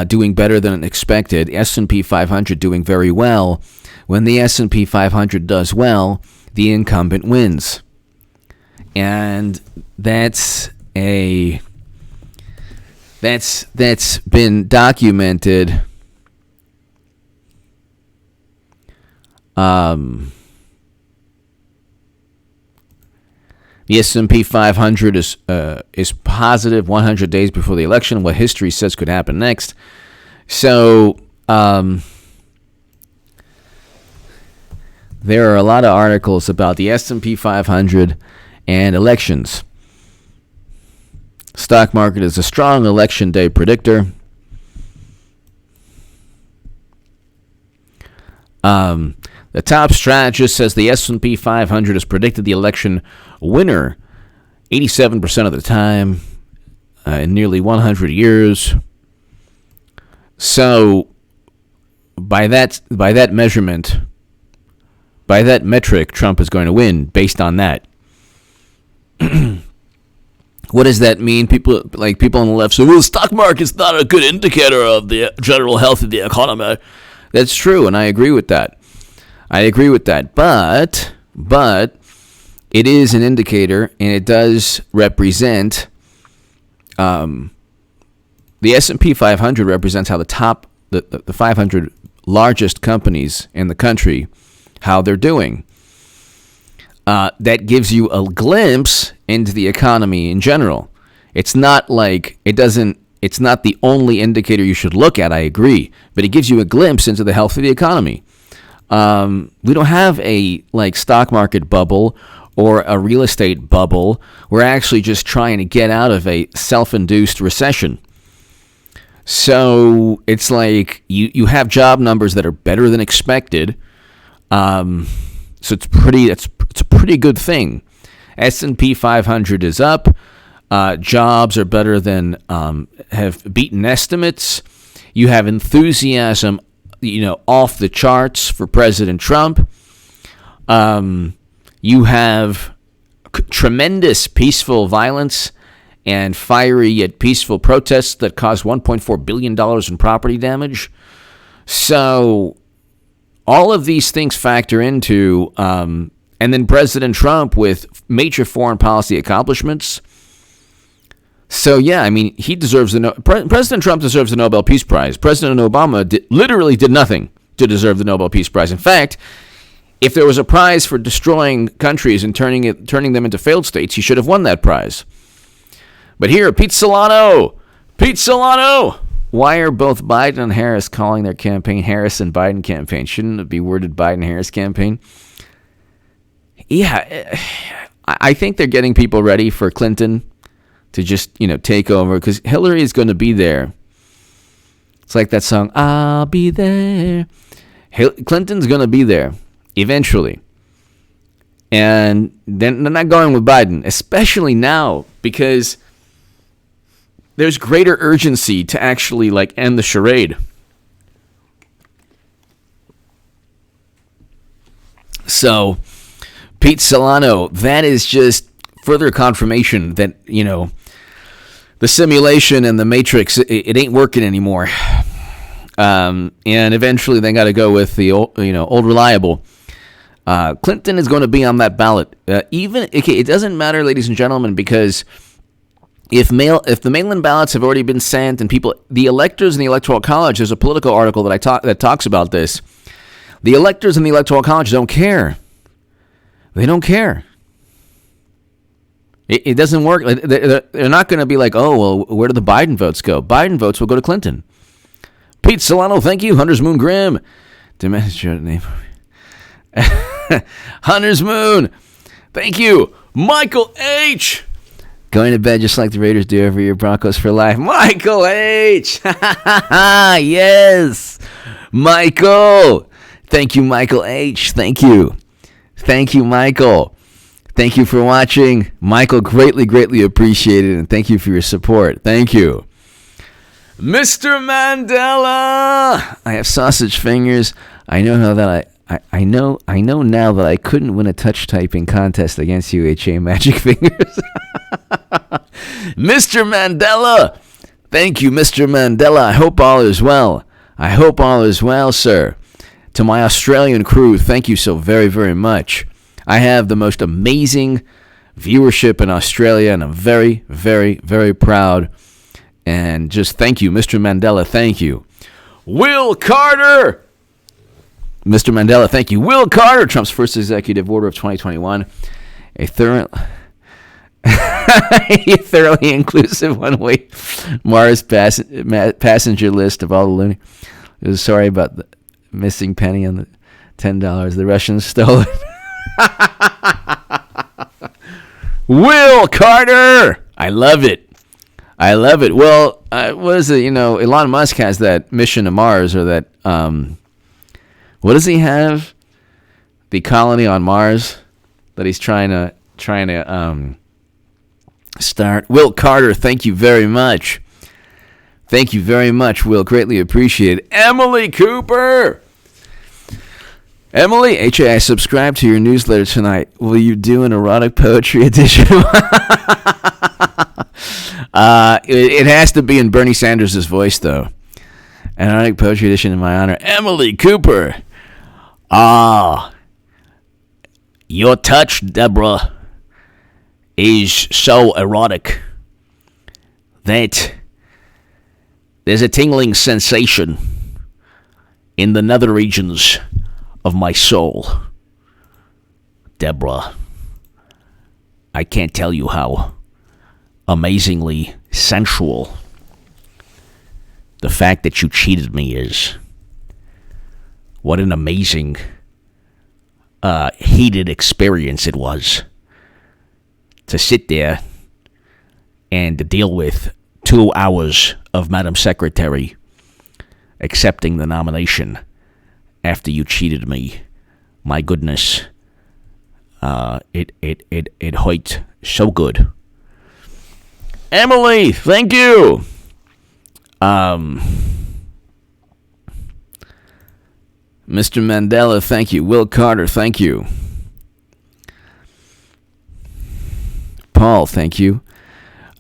doing better than expected, S&P 500 doing very well. When the S&P 500 does well, the incumbent wins. And that's been documented. The S&P 500 is positive 100 days before the election, what history says could happen next. So there are a lot of articles about the S&P 500 and elections. Stock market is a strong election day predictor. The top strategist says the S&P 500 has predicted the election winner 87% of the time in nearly 100 years. So by that measurement, by that metric, Trump is going to win based on that. What does that mean? People on the left say, well, the stock market's not a good indicator of the general health of the economy. That's true, and I agree with that. But it is an indicator, and it does represent, the S&P 500 represents how the 500 largest companies in the country, how they're doing. That gives you a glimpse into the economy in general. It's not like it's not the only indicator you should look at, I agree, but it gives you a glimpse into the health of the economy. We don't have a stock market bubble or a real estate bubble. We're actually just trying to get out of a self-induced recession. So it's like you have job numbers that are better than expected. So it's a pretty good thing. S&P 500 is up. Jobs are better than have beaten estimates. You have enthusiasm, off the charts for President Trump. You have tremendous peaceful violence and fiery yet peaceful protests that caused $1.4 billion in property damage. So all of these things factor into, and then President Trump with major foreign policy accomplishments. So yeah, he deserves President Trump deserves the Nobel Peace Prize. President Obama literally did nothing to deserve the Nobel Peace Prize. In fact, if there was a prize for destroying countries and turning them into failed states, he should have won that prize. But here, Pete Solano. Why are both Biden and Harris calling their campaign Harris and Biden campaign? Shouldn't it be worded Biden-Harris campaign? Yeah, I think they're getting people ready for Clinton to just, take over, because Hillary is going to be there. It's like that song, I'll be there. Clinton's going to be there eventually. And then they're not going with Biden, especially now, because there's greater urgency to actually end the charade. So, Pete Solano, that is just further confirmation that, the simulation and the matrix, it ain't working anymore. And eventually they got to go with the old reliable. Clinton is going to be on that ballot. It doesn't matter, ladies and gentlemen, because if the mail-in ballots have already been sent and the electors in the Electoral College, there's a Politico article that talks about this. The electors in the Electoral College don't care. They don't care. It doesn't work. They're not going to be like, oh, well, where do the Biden votes go? Biden votes will go to Clinton. Pete Solano, thank you. Hunter's Moon Grimm. Name. Hunter's Moon. Thank you. Michael H. Going to bed just like the Raiders do every year. Broncos for life. Michael H. Yes. Michael. Thank you, Michael H. Thank you. Thank you, Michael. Thank you for watching. Michael, greatly, greatly appreciated, and thank you for your support. Thank you. Mr. Mandela! I have sausage fingers. I know now that I know now that I couldn't win a touch typing contest against you, HA Magic Fingers. Mr. Mandela! Thank you, Mr. Mandela. I hope all is well. I hope all is well, sir. To my Australian crew, thank you so very, very much. I have the most amazing viewership in Australia, and I'm very, very, very proud. And just thank you, Mr. Mandela, thank you. Will Carter! Mr. Mandela, thank you. Will Carter, Trump's first executive order of 2021. A thoroughly inclusive one-way Mars passenger list of all the loony. Sorry about the missing penny on the $10. The Russians stole it. Will Carter! I love it. I love it. Well, what is it? Elon Musk has that mission to Mars, or that, what does he have? The colony on Mars that he's trying to start. Will Carter, thank you very much. Thank you very much, Will. Greatly appreciate it. Emily Cooper! Emily, HA, I subscribed to your newsletter tonight. Will you do an erotic poetry edition? It has to be in Bernie Sanders' voice, though. An erotic poetry edition in my honor. Emily Cooper. Your touch, Deborah, is so erotic that there's a tingling sensation in the nether regions of my soul. Deborah, I can't tell you how amazingly sensual the fact that you cheated me is. What an amazing, heated experience it was to sit there and to deal with 2 hours of Madam Secretary accepting the nomination after you cheated me. My goodness, it hurt so good. Emily, thank you. Mr. Mandela, thank you. Will Carter, thank you. Paul, thank you.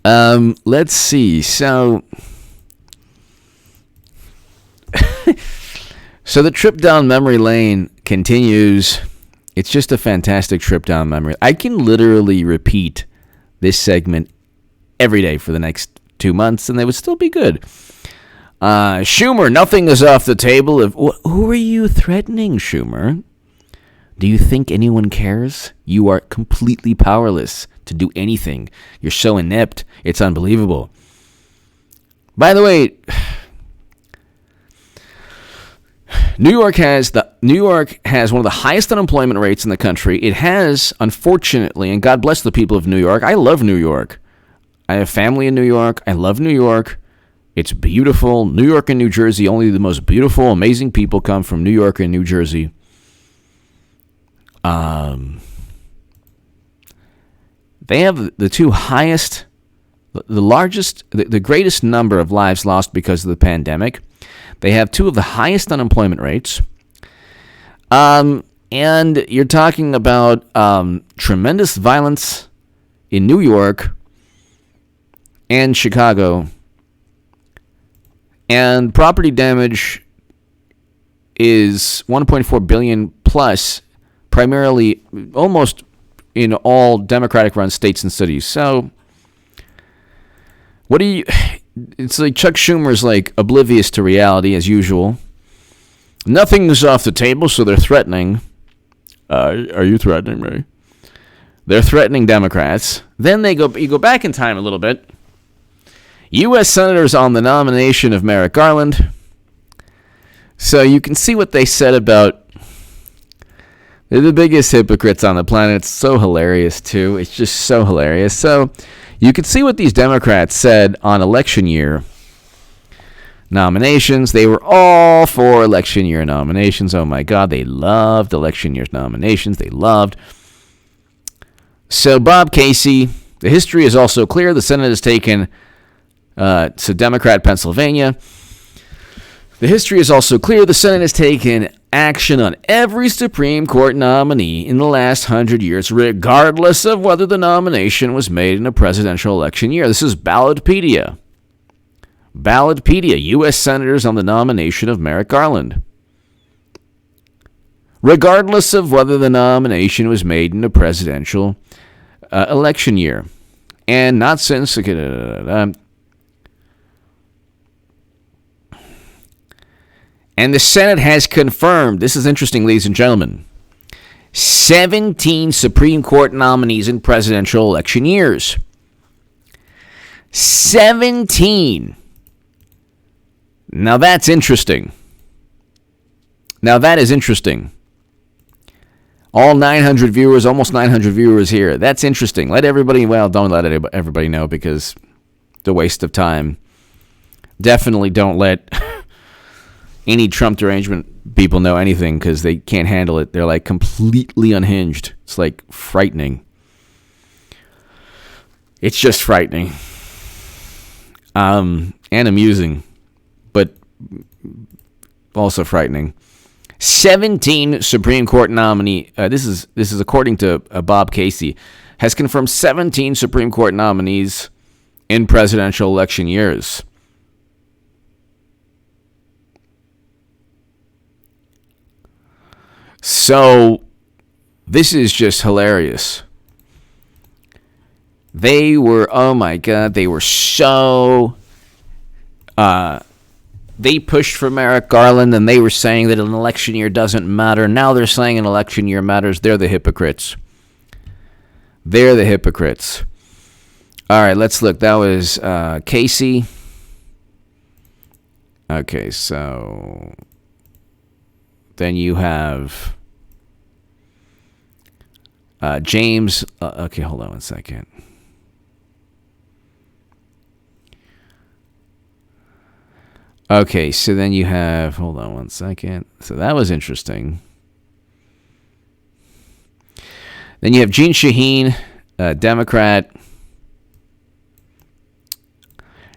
Let's see. So the trip down memory lane continues. It's just a fantastic trip down memory. I can literally repeat this segment every day for the next 2 months, and they would still be good. Schumer, nothing is off the table. Who are you threatening, Schumer? Do you think anyone cares? You are completely powerless to do anything. You're so inept. It's unbelievable. By the way, New York has one of the highest unemployment rates in the country. It has, unfortunately, and God bless the people of New York. I love New York. I have family in New York. I love New York. It's beautiful. New York and New Jersey, only the most beautiful, amazing people come from New York and New Jersey. They have the two highest, the largest, the greatest number of lives lost because of the pandemic. They have two of the highest unemployment rates. And you're talking about tremendous violence in New York and Chicago, and property damage is 1.4 billion plus, primarily almost in all Democratic-run states and cities. So, it's like Chuck Schumer's like oblivious to reality as usual. Nothing's off the table, so they're threatening. Are you threatening me? They're threatening Democrats. Then you go back in time a little bit. U.S. senators on the nomination of Merrick Garland. So you can see what they said about. They're the biggest hypocrites on the planet. It's so hilarious, too. It's just so hilarious. So you can see what these Democrats said on election year nominations. They were all for election year nominations. Oh, my God. They loved election year nominations. They loved. So Bob Casey, the history is also clear. The Senate has taken, so Democrat Pennsylvania. The history is also clear. The Senate has taken action on every Supreme Court nominee in the last 100 years, regardless of whether the nomination was made in a presidential election year. This is Ballotpedia. Ballotpedia, U.S. senators on the nomination of Merrick Garland. Regardless of whether the nomination was made in a presidential election year. And not since... And the Senate has confirmed, this is interesting, ladies and gentlemen, 17 Supreme Court nominees in presidential election years. 17. Now that's interesting. Now that is interesting. All 900 viewers, almost 900 viewers here. That's interesting. Let everybody, well, don't let everybody know because it's a waste of time. Definitely don't let any Trump derangement people know anything because they can't handle it. They're like completely unhinged. It's like frightening. It's just frightening. And amusing, but also frightening. 17 Supreme Court nominee. This is according to Bob Casey, has confirmed 17 Supreme Court nominees in presidential election years. So, this is just hilarious. They were, oh my God, they were so, they pushed for Merrick Garland and they were saying that an election year doesn't matter. Now they're saying an election year matters. They're the hypocrites. They're the hypocrites. All right, let's look. That was Casey. Okay, so then you have James. Okay, hold on one second. Okay, so then you have, hold on one second. So that was interesting. Then you have Jeanne Shaheen, Democrat,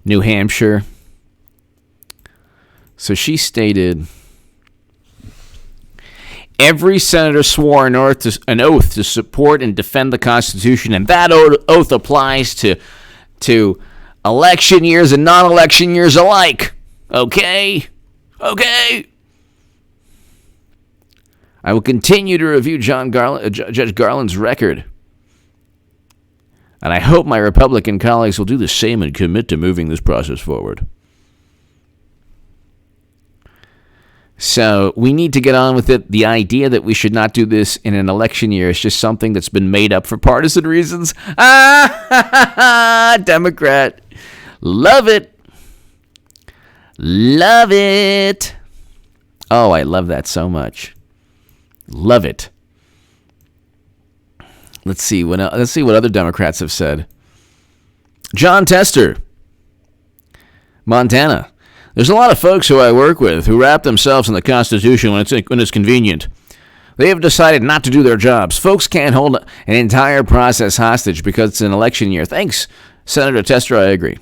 New Hampshire. So she stated, every senator swore an oath to support and defend the Constitution, and that oath applies to election years and non-election years alike. Okay? I will continue to review Judge Garland's record. And I hope my Republican colleagues will do the same and commit to moving this process forward. So we need to get on with it. The idea that we should not do this in an election year is just something that's been made up for partisan reasons. Democrat. Love it. Love it. Oh, I love that so much. Love it. Let's see what other Democrats have said. John Tester, Montana. There's a lot of folks who I work with who wrap themselves in the Constitution when it's convenient. They have decided not to do their jobs. Folks can't hold an entire process hostage because it's an election year. Thanks, Senator Tester. I agree.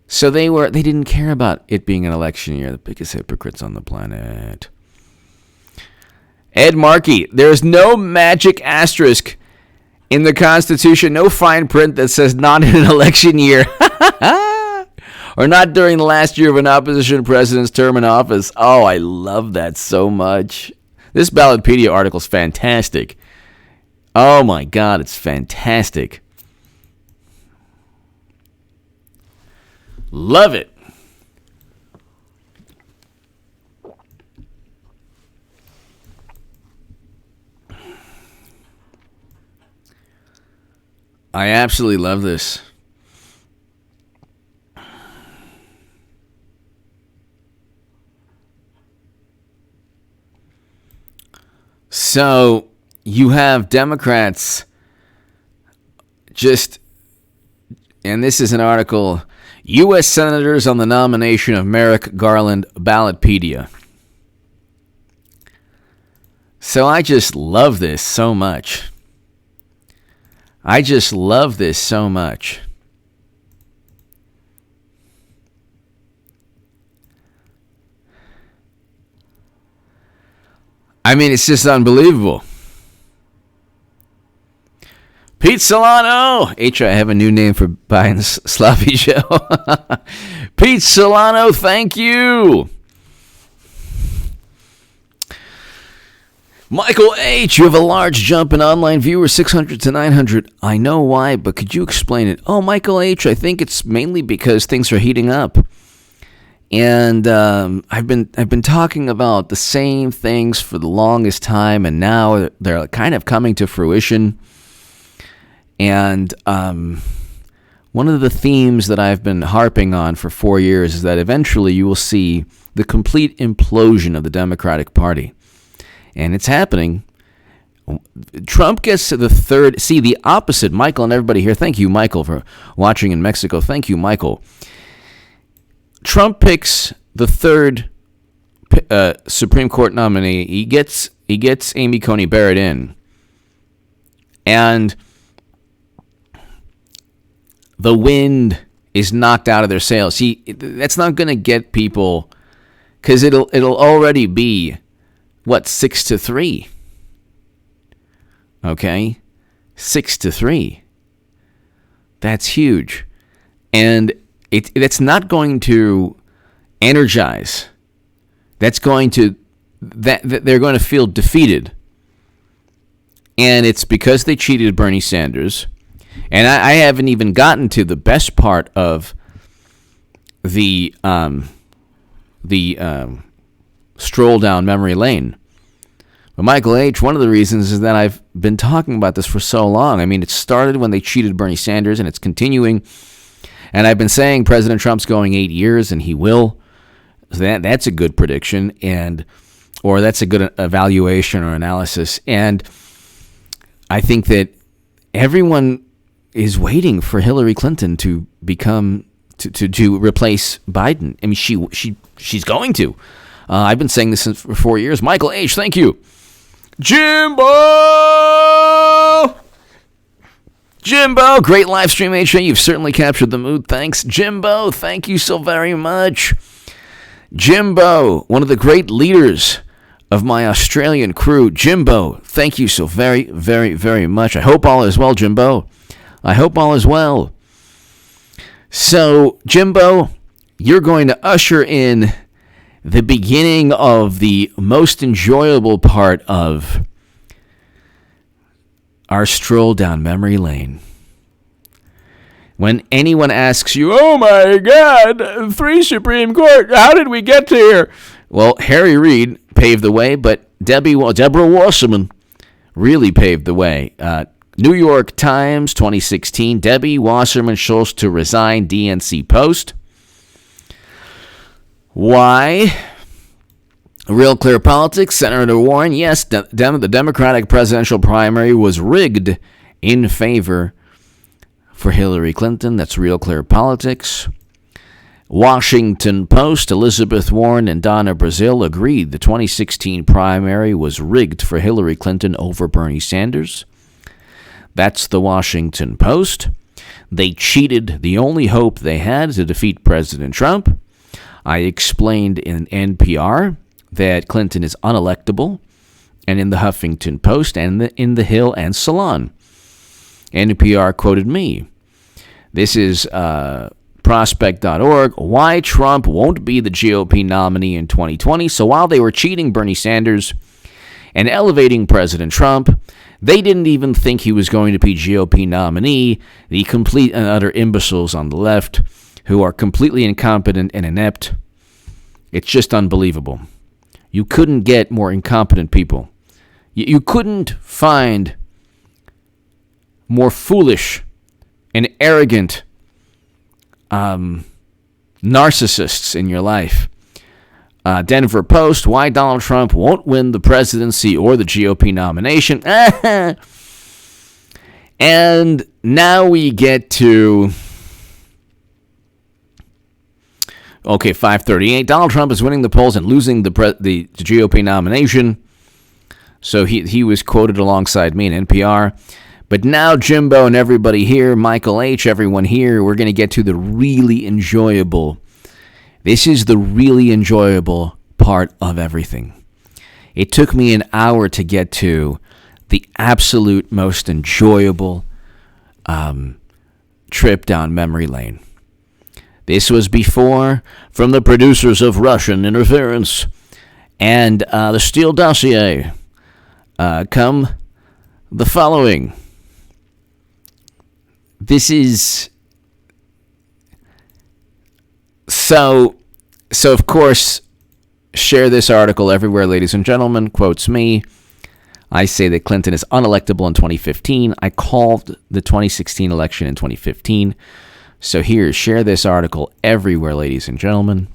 So they didn't care about it being an election year. The biggest hypocrites on the planet. Ed Markey, there's no magic asterisk in the Constitution, no fine print that says not in an election year. or not during the last year of an opposition president's term in office. Oh, I love that so much. This Ballotpedia article is fantastic. Oh my God, it's fantastic. Love it. I absolutely love this. So you have Democrats just, and this is an article, U.S. Senators on the nomination of Merrick Garland, Ballotpedia. So I just love this so much. I just love this so much. I mean, it's just unbelievable. Pete Solano. I have a new name for Biden's sloppy show. Pete Solano, thank you. Michael H., you have a large jump in online viewers, 600 to 900. I know why, but could you explain it? Oh, Michael H., I think it's mainly because things are heating up. And I've been talking about the same things for the longest time, and now they're kind of coming to fruition. And one of the themes that I've been harping on for 4 years is that eventually you will see the complete implosion of the Democratic Party. And it's happening. Trump gets to the third. See, the opposite. Michael and everybody here. Thank you, Michael, for watching in Mexico. Thank you, Michael. Trump picks the third Supreme Court nominee. He gets Amy Coney Barrett in. And the wind is knocked out of their sails. See, that's not going to get people, because it'll already be, 6-3? Okay? 6-3. That's huge. And that's not going to energize. They're going to feel defeated. And it's because they cheated Bernie Sanders. And I haven't even gotten to the best part of the stroll down memory lane. But Michael H., one of the reasons is that I've been talking about this for so long. I mean, it started when they cheated Bernie Sanders, and it's continuing. And I've been saying President Trump's going 8 years, and he will. So that's a good prediction, or that's a good evaluation or analysis. And I think that everyone is waiting for Hillary Clinton to become to replace Biden. I mean, she's going to. I've been saying this for 4 years. Michael H., thank you. Jimbo, great live stream, HA. You've certainly captured the mood. Thanks, Jimbo. Thank you so very much. Jimbo, one of the great leaders of my Australian crew. Jimbo, thank you so very, very, very much. I hope all is well, Jimbo. I hope all is well. So, Jimbo, you're going to usher in the beginning of the most enjoyable part of our stroll down memory lane. When anyone asks you, oh my God, 3 Supreme Court, how did we get here? Well, Harry Reid paved the way, but Deborah Wasserman really paved the way. New York Times, 2016, Debbie Wasserman Schultz to resign DNC post. Why? Real Clear Politics, Senator Warren, yes, the Democratic presidential primary was rigged in favor for Hillary Clinton. That's Real Clear Politics. Washington Post, Elizabeth Warren and Donna Brazile agreed the 2016 primary was rigged for Hillary Clinton over Bernie Sanders. That's the Washington Post. They cheated the only hope they had to defeat President Trump. I explained in NPR that Clinton is unelectable, and in the Huffington Post and in the Hill and Salon. NPR quoted me. This is Prospect.org, why Trump won't be the GOP nominee in 2020. So while they were cheating Bernie Sanders and elevating President Trump, they didn't even think he was going to be GOP nominee. The complete and utter imbeciles on the left who are completely incompetent and inept. It's just unbelievable. You couldn't get more incompetent people. You couldn't find more foolish and arrogant narcissists in your life. Denver Post, why Donald Trump won't win the presidency or the GOP nomination. And now we get to, 538. Donald Trump is winning the polls and losing the GOP nomination. So he was quoted alongside me in NPR. But now Jimbo and everybody here, Michael H., everyone here, we're going to get to the really enjoyable. This is the really enjoyable part of everything. It took me an hour to get to the absolute most enjoyable trip down memory lane. This was before, from the producers of Russian Interference and the Steele Dossier, come the following. This is so of course, share this article everywhere, ladies and gentlemen. Quotes me. I say that Clinton is unelectable in 2015. I called the 2016 election in 2015. So here, share this article everywhere, ladies and gentlemen.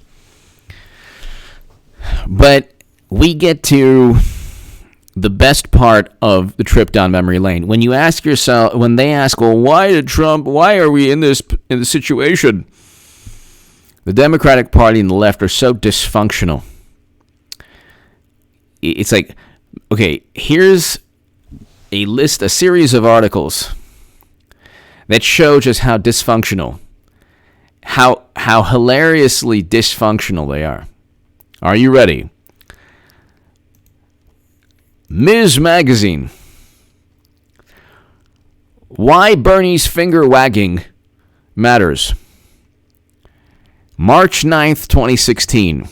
But we get to the best part of the trip down memory lane. When you ask yourself, when they ask, well, why are we in this situation? The Democratic Party and the left are so dysfunctional. It's like, okay, here's a series of articles that show just how dysfunctional, how hilariously dysfunctional they are. Are you ready? Ms. Magazine. Why Bernie's finger wagging matters. March 9th, 2016.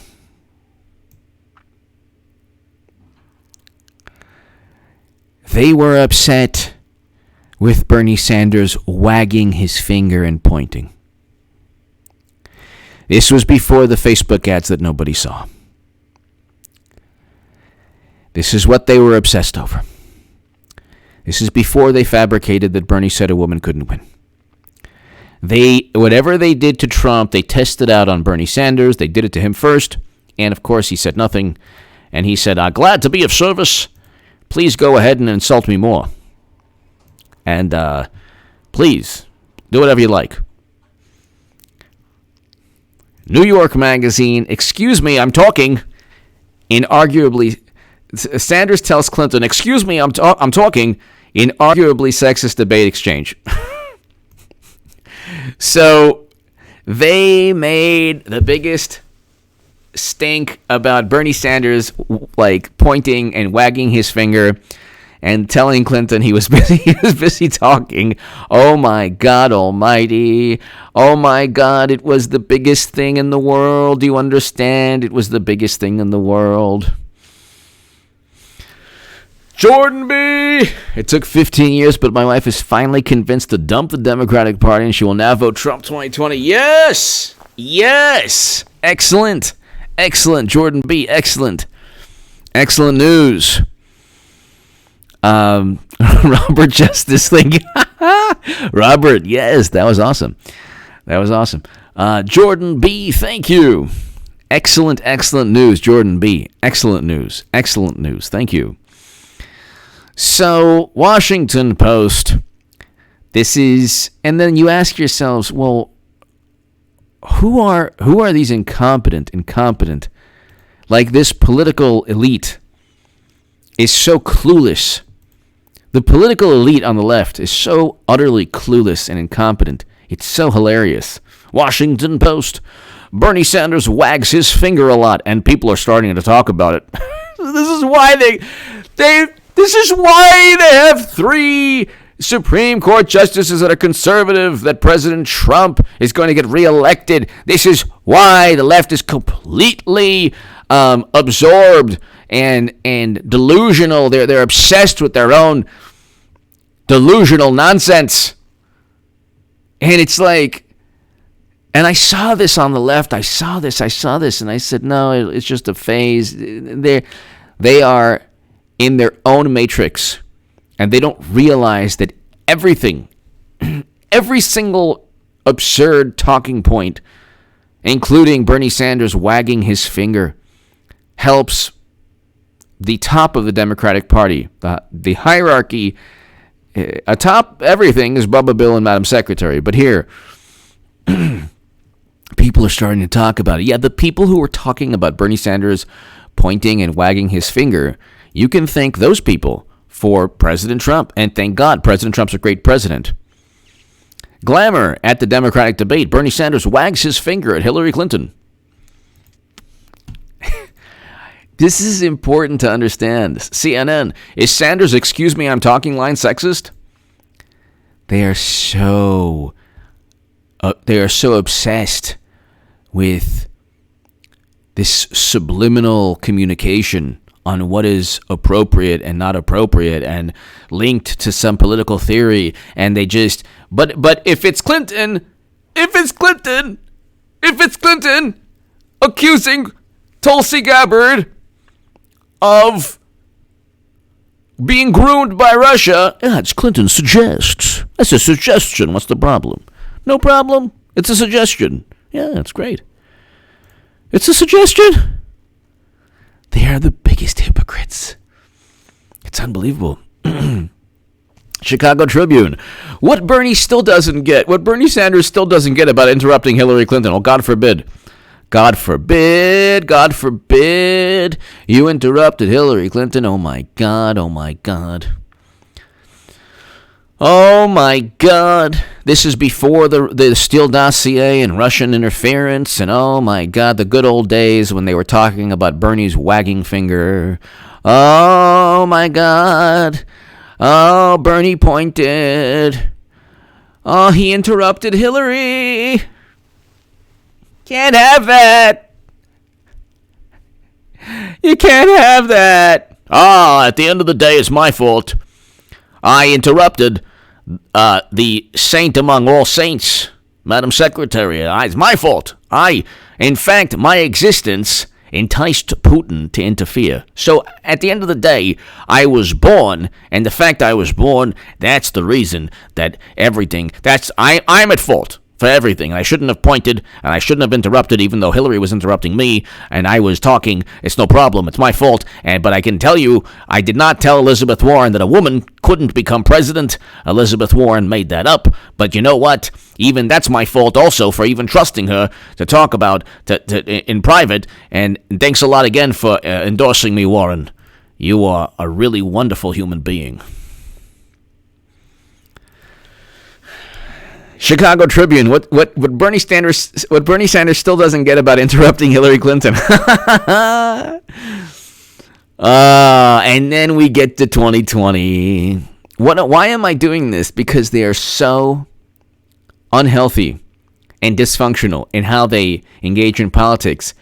They were upset with Bernie Sanders wagging his finger and pointing. This was before the Facebook ads that nobody saw. This is what they were obsessed over. This is before they fabricated that Bernie said a woman couldn't win. Whatever they did to Trump, they tested out on Bernie Sanders. They did it to him first. And, of course, he said nothing. And he said, glad to be of service. Please go ahead and insult me more. And please, do whatever you like. New York Magazine, excuse me, I'm talking. Sanders tells Clinton, excuse me, I'm talking in arguably sexist debate exchange. So they made the biggest stink about Bernie Sanders like pointing and wagging his finger and telling Clinton he was busy talking. Oh my God almighty. Oh my God, it was the biggest thing in the world. Do you understand? It was the biggest thing in the world. Jordan B. It took 15 years, but my wife is finally convinced to dump the Democratic Party, and she will now vote Trump 2020. Yes! Yes! Excellent. Excellent, Jordan B. Excellent. Excellent news. Robert Justice thing. Robert, yes, that was awesome. That was awesome. Jordan B., thank you. Excellent, excellent news, Jordan B. Excellent news. Excellent news. Thank you. So, Washington Post, this is, and then you ask yourselves, well, who are these incompetent, like this political elite is so clueless. The political elite on the left is so utterly clueless and incompetent. It's so hilarious. Washington Post, Bernie Sanders wags his finger a lot, and people are starting to talk about it. This is why they have 3 Supreme Court justices that are conservative, that President Trump is going to get reelected. This is why the left is completely absorbed and delusional. They're obsessed with their own delusional nonsense. And it's like, and I saw this on the left. I saw this, and I said, no, it's just a phase. They are in their own matrix. And they don't realize that everything, every single absurd talking point, including Bernie Sanders wagging his finger, helps the top of the Democratic Party. The hierarchy atop everything is Bubba Bill and Madam Secretary. But here, people are starting to talk about it. Yeah, the people who were talking about Bernie Sanders pointing and wagging his finger, you can thank those people for President Trump. And thank God, President Trump's a great president. Glamour at the Democratic debate. Bernie Sanders wags his finger at Hillary Clinton. This is important to understand. CNN, is Sanders' "excuse me, I'm talking" line sexist? They are so obsessed with this subliminal communication on what is appropriate and not appropriate and linked to some political theory. And they just, but if it's Clinton accusing Tulsi Gabbard of being groomed by Russia, yeah, it's Clinton suggests. That's a suggestion. What's the problem? No problem. It's a suggestion. Yeah, that's great. It's a suggestion. They are the biggest hypocrites. It's unbelievable. Chicago Tribune. What Bernie Sanders still doesn't get about interrupting Hillary Clinton. Oh, God forbid. God forbid, God forbid you interrupted Hillary Clinton. Oh, my God, oh, my God. Oh, my God. This is before the Steele dossier and Russian interference. And, oh, my God, the good old days when they were talking about Bernie's wagging finger. Oh, my God. Oh, Bernie pointed. Oh, he interrupted Hillary. Can't have that. You can't have that. At the end of the day, it's my fault. I interrupted the saint among all saints, Madam Secretary. It's my fault. In fact, my existence enticed Putin to interfere. So at the end of the day, I was born, and the fact I was born, that's the reason that everything, I'm at fault for everything. I shouldn't have pointed, and I shouldn't have interrupted, even though Hillary was interrupting me, and I was talking. It's no problem. It's my fault. But I can tell you, I did not tell Elizabeth Warren that a woman couldn't become president. Elizabeth Warren made that up. But you know what? Even that's my fault also for even trusting her to talk about in private. And thanks a lot again for endorsing me, Warren. You are a really wonderful human being. Chicago Tribune. What Bernie Sanders still doesn't get about interrupting Hillary Clinton. And then we get to 2020. Why am I doing this? Because they are so unhealthy and dysfunctional in how they engage in politics.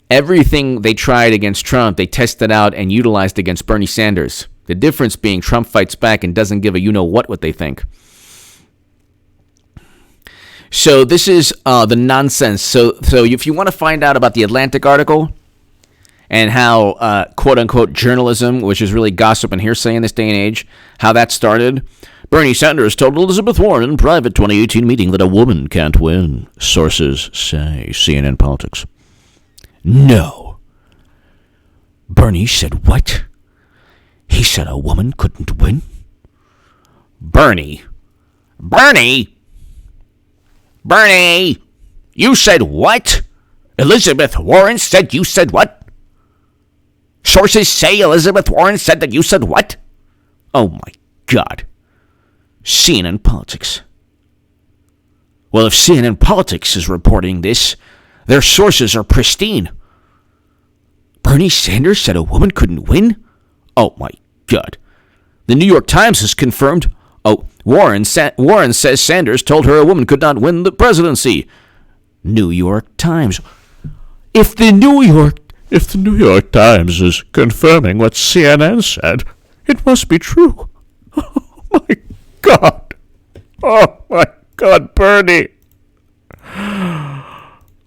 Everything they tried against Trump, they tested out and utilized against Bernie Sanders. The difference being Trump fights back and doesn't give a you-know-what they think. So this is the nonsense. So if you want to find out about the Atlantic article and how, quote-unquote, journalism, which is really gossip and hearsay in this day and age, how that started, Bernie Sanders told Elizabeth Warren in private 2018 meeting that a woman can't win, sources say, CNN Politics. No. Bernie said what? He said a woman couldn't win? Bernie, you said what? Elizabeth Warren said you said what? Sources say Elizabeth Warren said that you said what? Oh my God. CNN Politics. Well, if CNN Politics is reporting this, their sources are pristine. Bernie Sanders said a woman couldn't win? Oh my God. The New York Times has confirmed Warren says Sanders told her a woman could not win the presidency. New York Times. If the New York Times is confirming what CNN said, it must be true. Oh my God. Oh my God, Bernie.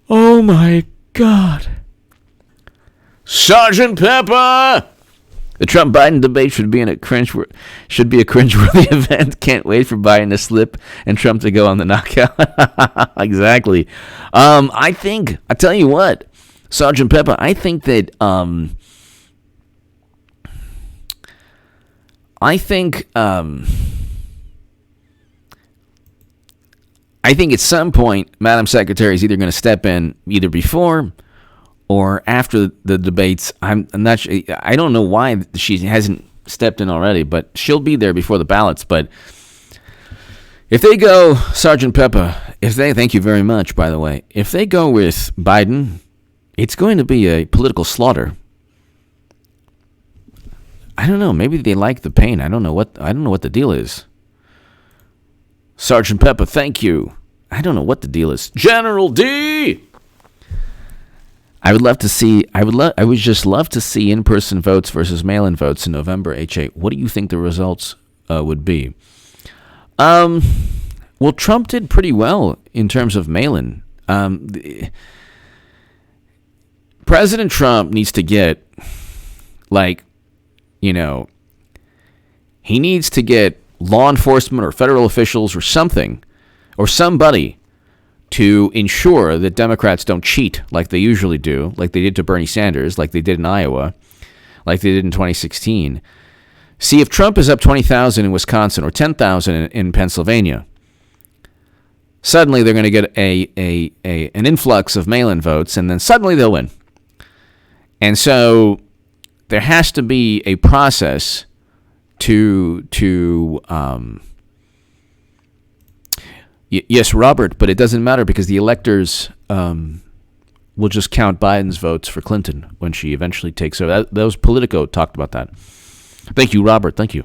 Oh my God. Sergeant Pepper! The Trump-Biden debate should be a cringeworthy event. Can't wait for Biden to slip and Trump to go on the knockout. Exactly. I tell you what, Sergeant Pepper, I think that at some point, Madam Secretary is either going to step in either before or after the debates. I'm not sure. I don't know why she hasn't stepped in already, but she'll be there before the ballots. But if they go, Sergeant Pepper, thank you very much, by the way. If they go with Biden, it's going to be a political slaughter. I don't know. Maybe they like the pain. I don't know what the deal is. Sergeant Pepper, thank you. I don't know what the deal is. General D. I would just love to see in-person votes versus mail-in votes in November, HA. What do you think the results would be? Well, Trump did pretty well in terms of mail-in. President Trump needs to get, he needs to get law enforcement or federal officials or something, or somebody to ensure that Democrats don't cheat like they usually do, like they did to Bernie Sanders, like they did in Iowa, like they did in 2016. See, if Trump is up 20,000 in Wisconsin or 10,000 in Pennsylvania, suddenly they're going to get an influx of mail-in votes, and then suddenly they'll win. And so there has to be a process Yes, Robert, but it doesn't matter because the electors will just count Biden's votes for Clinton when she eventually takes over. That was Politico talked about that. Thank you, Robert. Thank you.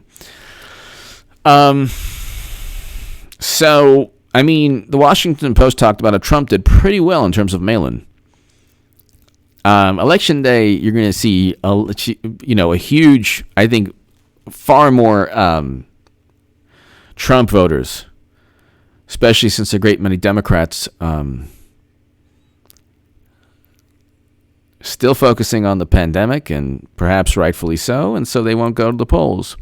So, the Washington Post talked about how Trump did pretty well in terms of mail-in. Election day, you're going to see a huge, I think, far more Trump voters, especially since a great many Democrats still focusing on the pandemic, and perhaps rightfully so, and so they won't go to the polls.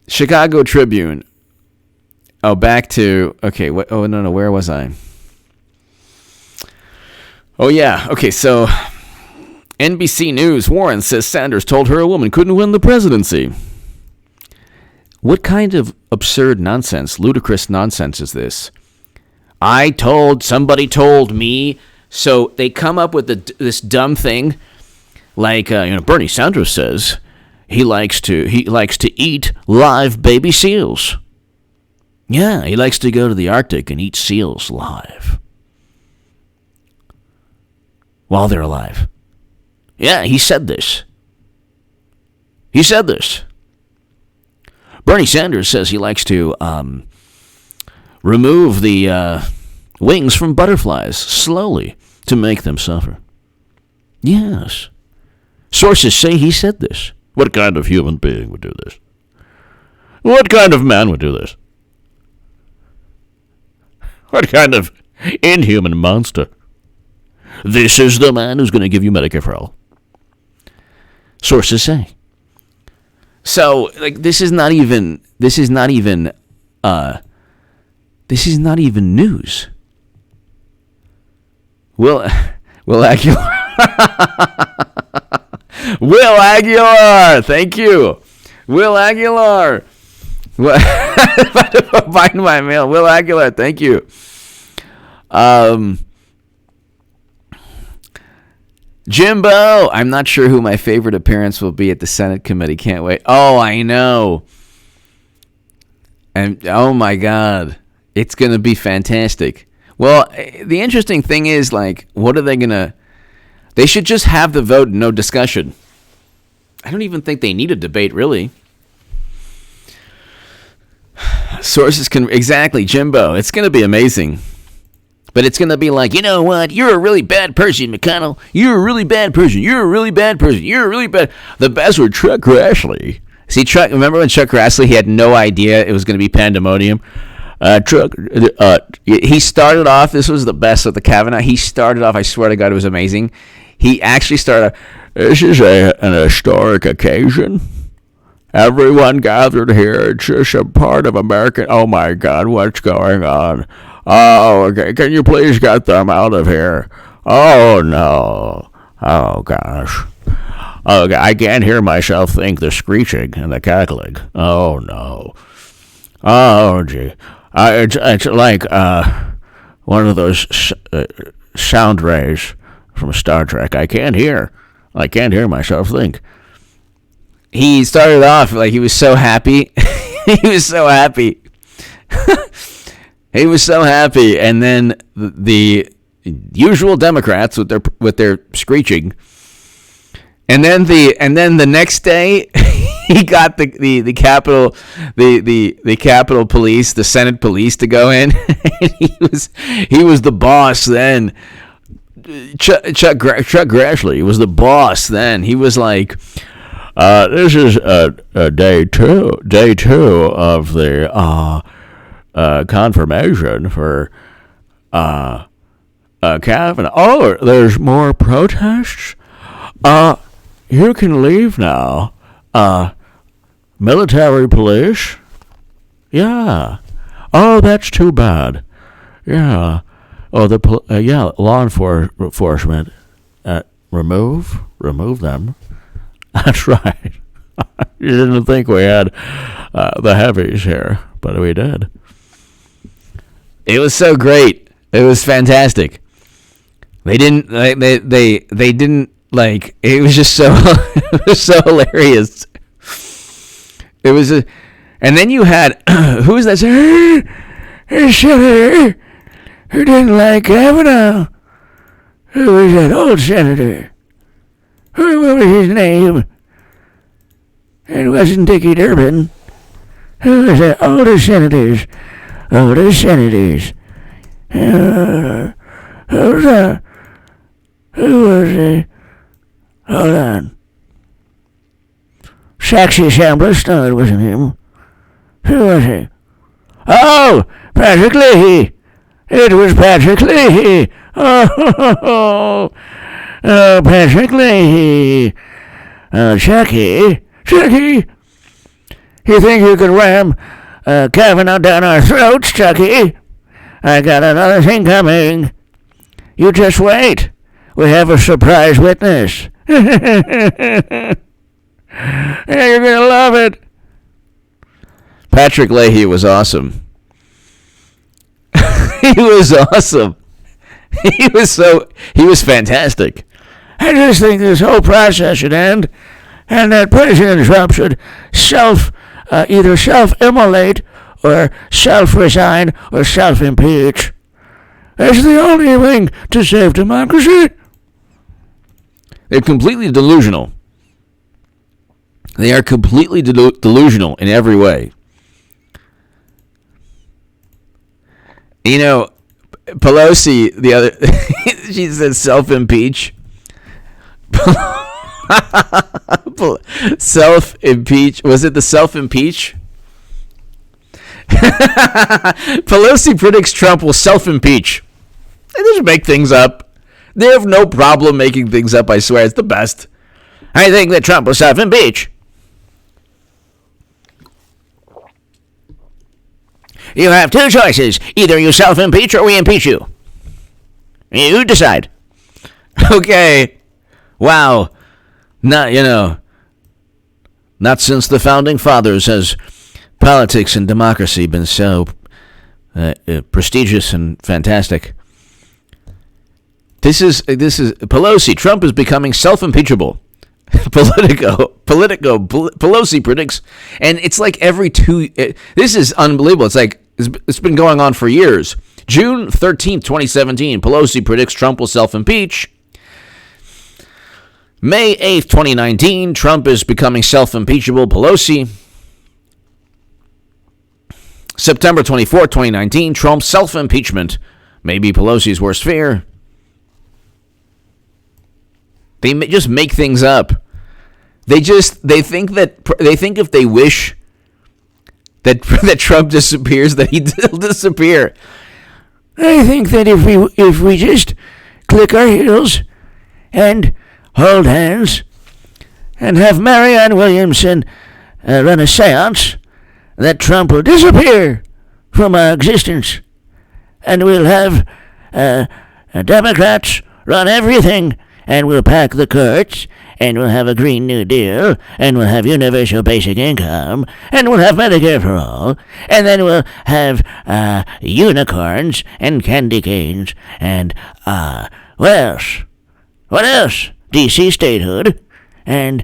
Chicago Tribune. Oh, back to, okay, where was I? Oh, yeah, okay, so NBC News, Warren says Sanders told her a woman couldn't win the presidency. What kind of absurd nonsense, ludicrous nonsense is this? Somebody told me, so they come up with this dumb thing, like, Bernie Sanders says he likes to eat live baby seals. Yeah, he likes to go to the Arctic and eat seals live. While they're alive. Yeah, he said this. Bernie Sanders says he likes to remove the wings from butterflies slowly to make them suffer. Yes. Sources say he said this. What kind of human being would do this? What kind of man would do this? What kind of inhuman monster? This is the man who's going to give you Medicare for all. Sources say. So, this is not even news. Will Aguilar. Will Aguilar, thank you. Will Aguilar. Biden by mail. Will Aguilar, thank you. Jimbo, I'm not sure who my favorite appearance will be at the Senate committee. Can't wait. Oh, I know. And oh my God, it's going to be fantastic. Well, the interesting thing is, what are they going to... They should just have the vote and no discussion. I don't even think they need a debate, really. Sources can exactly, Jimbo. It's going to be amazing. But it's going to be like, you know what? You're a really bad person, McConnell. You're a really bad person. You're a really bad person. You're a really bad. The best were Chuck Grassley. See, Chuck. Remember when Chuck Grassley? He had no idea it was going to be pandemonium. Chuck. He started off. This was the best with the Kavanaugh. He started off. I swear to God, it was amazing. He actually started. This is an historic occasion. Everyone gathered here. It's just a part of American. Oh my God, what's going on? Oh, okay. Can you please get them out of here? Oh, no. Oh, gosh. Okay, I can't hear myself think the screeching and the cackling. Oh, no. Oh, gee. It's like one of those sound rays from Star Trek. I can't hear myself think. He started off like he was so happy. He was so happy. He was so happy, and then the usual Democrats with their screeching, and then the next day he got the Capitol Capitol Police, the Senate Police to go in. And he was the boss then. Chuck Grassley was the boss then. He was like, this is day two of the confirmation for Kavanaugh. Oh, there's more protests? You can leave now. Military police? Yeah. Oh, that's too bad. Yeah. Oh, law enforcement. Remove them. That's right. You didn't think we had the heavies here, but we did. It was so great. It was fantastic. They didn't like. It was just so it was so hilarious. It was and then you had who was that? Senator who didn't like Kavanaugh. Who was that old senator? What was his name? It wasn't Dickie Durbin. Who was that? Older senators. Who was it? Hold on. Saxy Chambliss? No, it wasn't him. Who was he? Oh, Patrick Leahy. It was Patrick Leahy. Oh, Patrick Leahy. Chucky. You think you could ram Kavanaugh down our throats, Chucky? I got another thing coming. You just wait. We have a surprise witness. Yeah, you're going to love it. Patrick Leahy was awesome. He was awesome. He was fantastic. I just think this whole process should end, and that President Trump should either self-immolate or self-resign or self-impeach. That's the only thing to save democracy. They're completely delusional. They are completely delusional in every way. You know, Pelosi, the other, she said self-impeach. Self-impeach. Was it the self-impeach? Pelosi predicts Trump will self-impeach. They just make things up. They have no problem making things up, I swear. It's the best. I think that Trump will self-impeach. You have two choices. Either you self-impeach or we impeach you. You decide. Okay. Wow. Not since the founding fathers has politics and democracy been so prestigious and fantastic. This is Pelosi. Trump is becoming self-impeachable. Pelosi predicts, and it's like every this is unbelievable. It's like it's been going on for years. June 13th, 2017, Pelosi predicts Trump will self-impeach. May 8th, 2019, Trump is becoming self-impeachable. Pelosi. September 24, 2019, Trump's self-impeachment may be Pelosi's worst fear. They just make things up. They think if they wish that Trump disappears, that he'll disappear. I think that if we just click our heels and hold hands and have Marianne Williamson run a seance, that Trump will disappear from our existence, and we'll have Democrats run everything, and we'll pack the courts, and we'll have a Green New Deal, and we'll have universal basic income, and we'll have Medicare for all, and then we'll have unicorns and candy canes, and what else? What else? DC statehood, and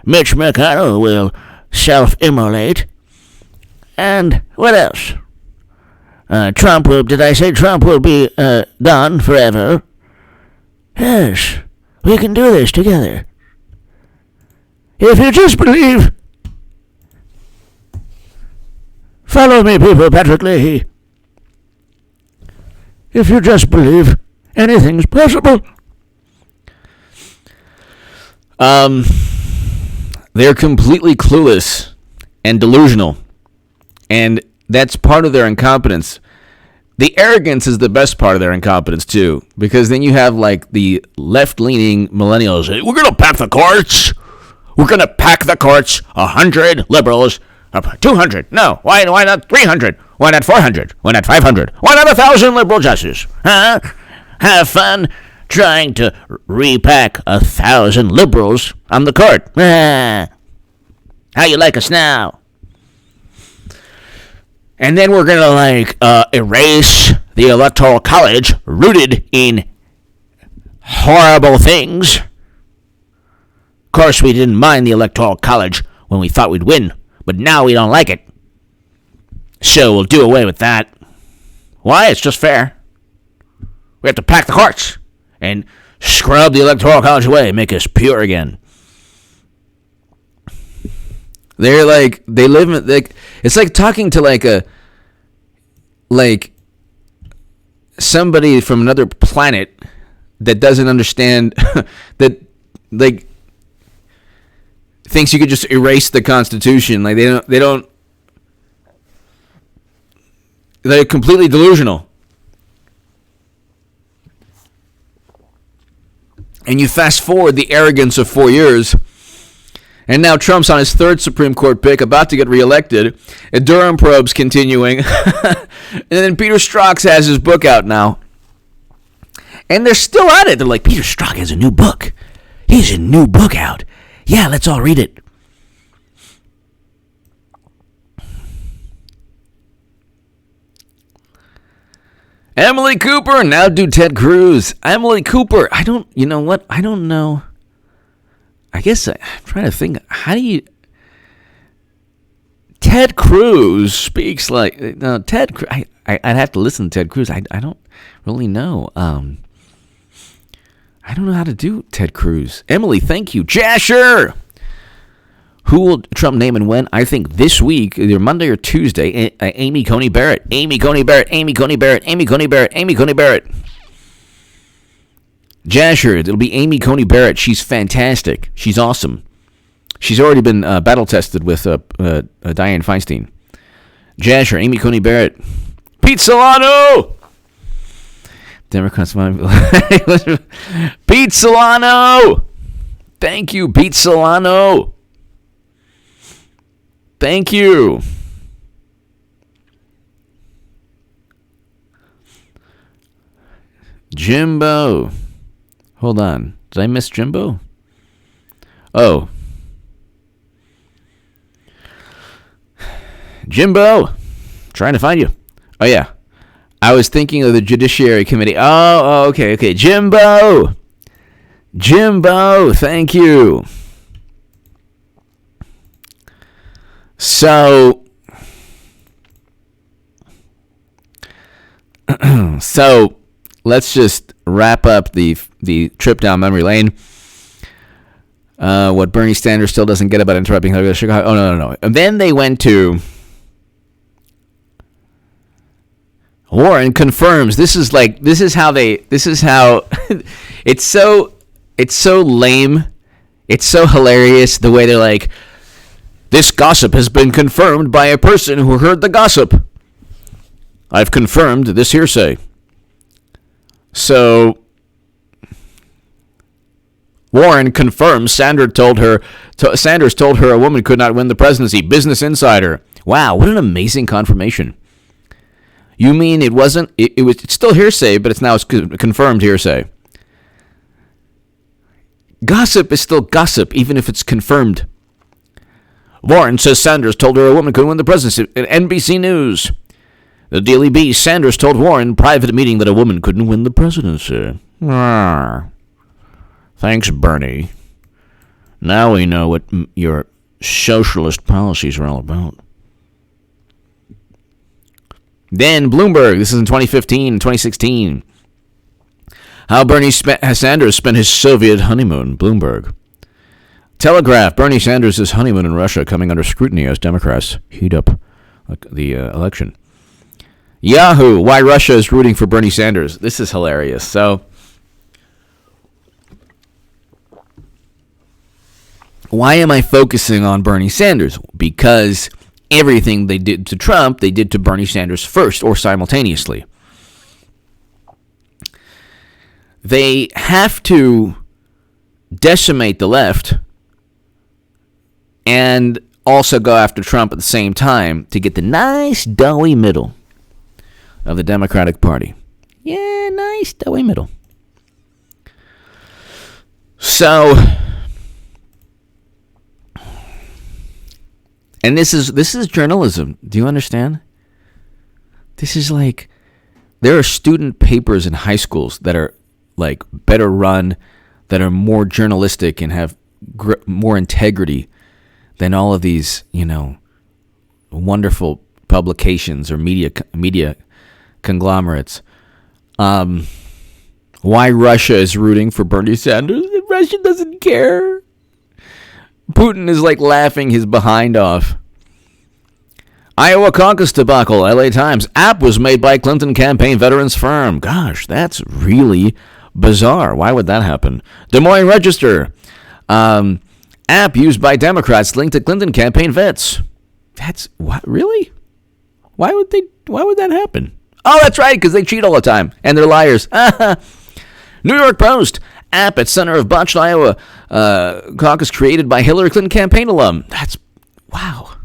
Mitch McConnell will self-immolate, and what else? Trump will be gone forever? Yes, we can do this together. If you just believe. Follow me, people, Patrick Leahy. If you just believe, anything's possible. They're completely clueless and delusional. And that's part of their incompetence. The arrogance is the best part of their incompetence, too. Because then you have, like, the left-leaning millennials. We're going to pack the courts. We're going to pack the courts. 100 liberals. 200. No. Why not 300? Why not 400? Why not 500? Why not 1,000 liberal justices? Huh? Have fun trying to repack 1,000 liberals on the court. How you like us now? And then we're going to, erase the Electoral College rooted in horrible things. Of course, we didn't mind the Electoral College when we thought we'd win, but now we don't like it. So we'll do away with that. Why? It's just fair. We have to pack the courts and scrub the Electoral College away and make us pure again. They're like, they live in, like, it's like talking to somebody from another planet that doesn't understand that, like, thinks you could just erase the Constitution. Like, they're completely delusional. And you fast forward the arrogance of 4 years, and now Trump's on his third Supreme Court pick, about to get reelected. A Durham probe's continuing. And then Peter Strzok has his book out now. And they're still at it. They're like, Peter Strzok has a new book. He has a new book out. Yeah, let's all read it. Emily Cooper, now do Ted Cruz. Emily Cooper, you know what? I don't know. I guess I'm trying to think, how do you... Ted Cruz speaks like... No, Ted Cruz... I'd have to listen to Ted Cruz. I don't really know. I don't know how to do Ted Cruz. Emily, thank you. Jasher! Who will Trump name and when? I think this week, either Monday or Tuesday, Amy Coney Barrett. Amy Coney Barrett. Amy Coney Barrett. Amy Coney Barrett. Amy Coney Barrett. Jasher, it'll be Amy Coney Barrett. She's fantastic. She's awesome. She's already been battle tested with Dianne Feinstein. Jasher, Amy Coney Barrett. Pete Solano! Democrats. Pete Solano! Thank you, Pete Solano. Thank you. Jimbo. Hold on. Did I miss Jimbo? Oh. Jimbo. Trying to find you. Oh, yeah. I was thinking of the Judiciary Committee. Oh, okay. Jimbo. Jimbo. Thank you. So let's just wrap up the trip down memory lane. What Bernie Sanders still doesn't get about interrupting Chicago. Oh, no. And then they went to Warren confirms. This is how it's so lame. It's so hilarious the way they're like, this gossip has been confirmed by a person who heard the gossip. I've confirmed this hearsay. So Warren confirms Sanders told her a woman could not win the presidency. Business Insider. Wow, what an amazing confirmation. You mean it wasn't? It's still hearsay, but it's confirmed hearsay. Gossip is still gossip, even if it's confirmed. Warren says Sanders told her a woman could win the presidency. NBC News. The Daily Beast. Sanders told Warren in private meeting that a woman couldn't win the presidency. Thanks, Bernie. Now we know what your socialist policies are all about. Then Bloomberg. This is in 2015 and 2016. How Sanders spent his Soviet honeymoon. Bloomberg. Telegraph. Bernie Sanders' honeymoon in Russia coming under scrutiny as Democrats heat up the election. Yahoo. Why Russia is rooting for Bernie Sanders. This is hilarious. So, why am I focusing on Bernie Sanders? Because everything they did to Trump, they did to Bernie Sanders first or simultaneously. They have to decimate the left and also go after Trump at the same time to get the nice doughy middle of the Democratic Party. Yeah, nice doughy middle. So, and this is journalism. Do you understand? This is like, there are student papers in high schools that are like better run, that are more journalistic and have more integrity than all of these, wonderful publications or media conglomerates. Why Russia is rooting for Bernie Sanders? Russia doesn't care. Putin is like laughing his behind off. Iowa caucus debacle, LA Times. App was made by Clinton campaign veterans firm. Gosh, that's really bizarre. Why would that happen? Des Moines Register. App used by Democrats linked to Clinton campaign vets. That's what? Really? Why would that happen? Oh, that's right, because they cheat all the time and they're liars. New York Post. App at center of botched Iowa caucus created by Hillary Clinton campaign alum. That's wow.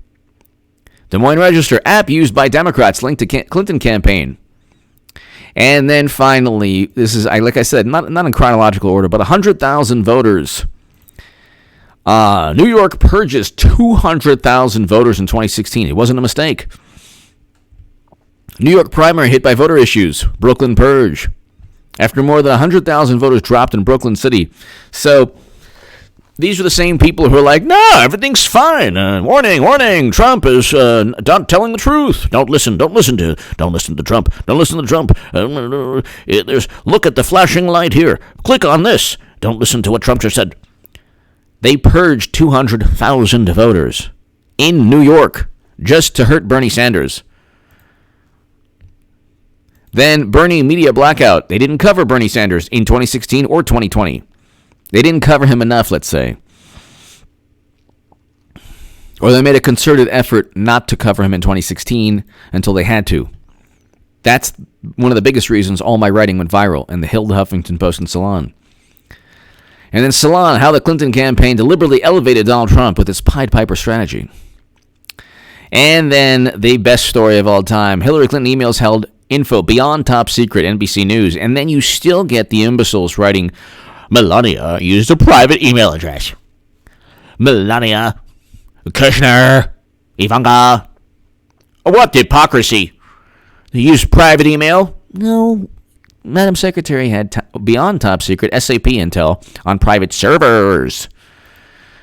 Des Moines Register. App used by Democrats linked to Clinton campaign. And then finally, this is, like I said, not in chronological order, but 100,000 voters. New York purges 200,000 voters in 2016. It wasn't a mistake. New York primary hit by voter issues. Brooklyn purge. After more than 100,000 voters dropped in Brooklyn City. So, these are the same people who are like, no, everything's fine. Warning, Trump is not telling the truth. Don't listen to Trump. Don't listen to Trump. Look at the flashing light here. Click on this. Don't listen to what Trump just said. They purged 200,000 voters in New York just to hurt Bernie Sanders. Then Bernie media blackout. They didn't cover Bernie Sanders in 2016 or 2020. They didn't cover him enough, let's say. Or they made a concerted effort not to cover him in 2016 until they had to. That's one of the biggest reasons all my writing went viral in the Hill, the Huffington Post, and Salon. And then Salon, how the Clinton campaign deliberately elevated Donald Trump with its Pied Piper strategy. And then the best story of all time, Hillary Clinton emails held info beyond top secret, NBC News. And then you still get the imbeciles writing, Melania used a private email address. Melania, Kushner, Ivanka. What hypocrisy? They used private email? No. Madam Secretary had beyond top secret SAP intel on private servers.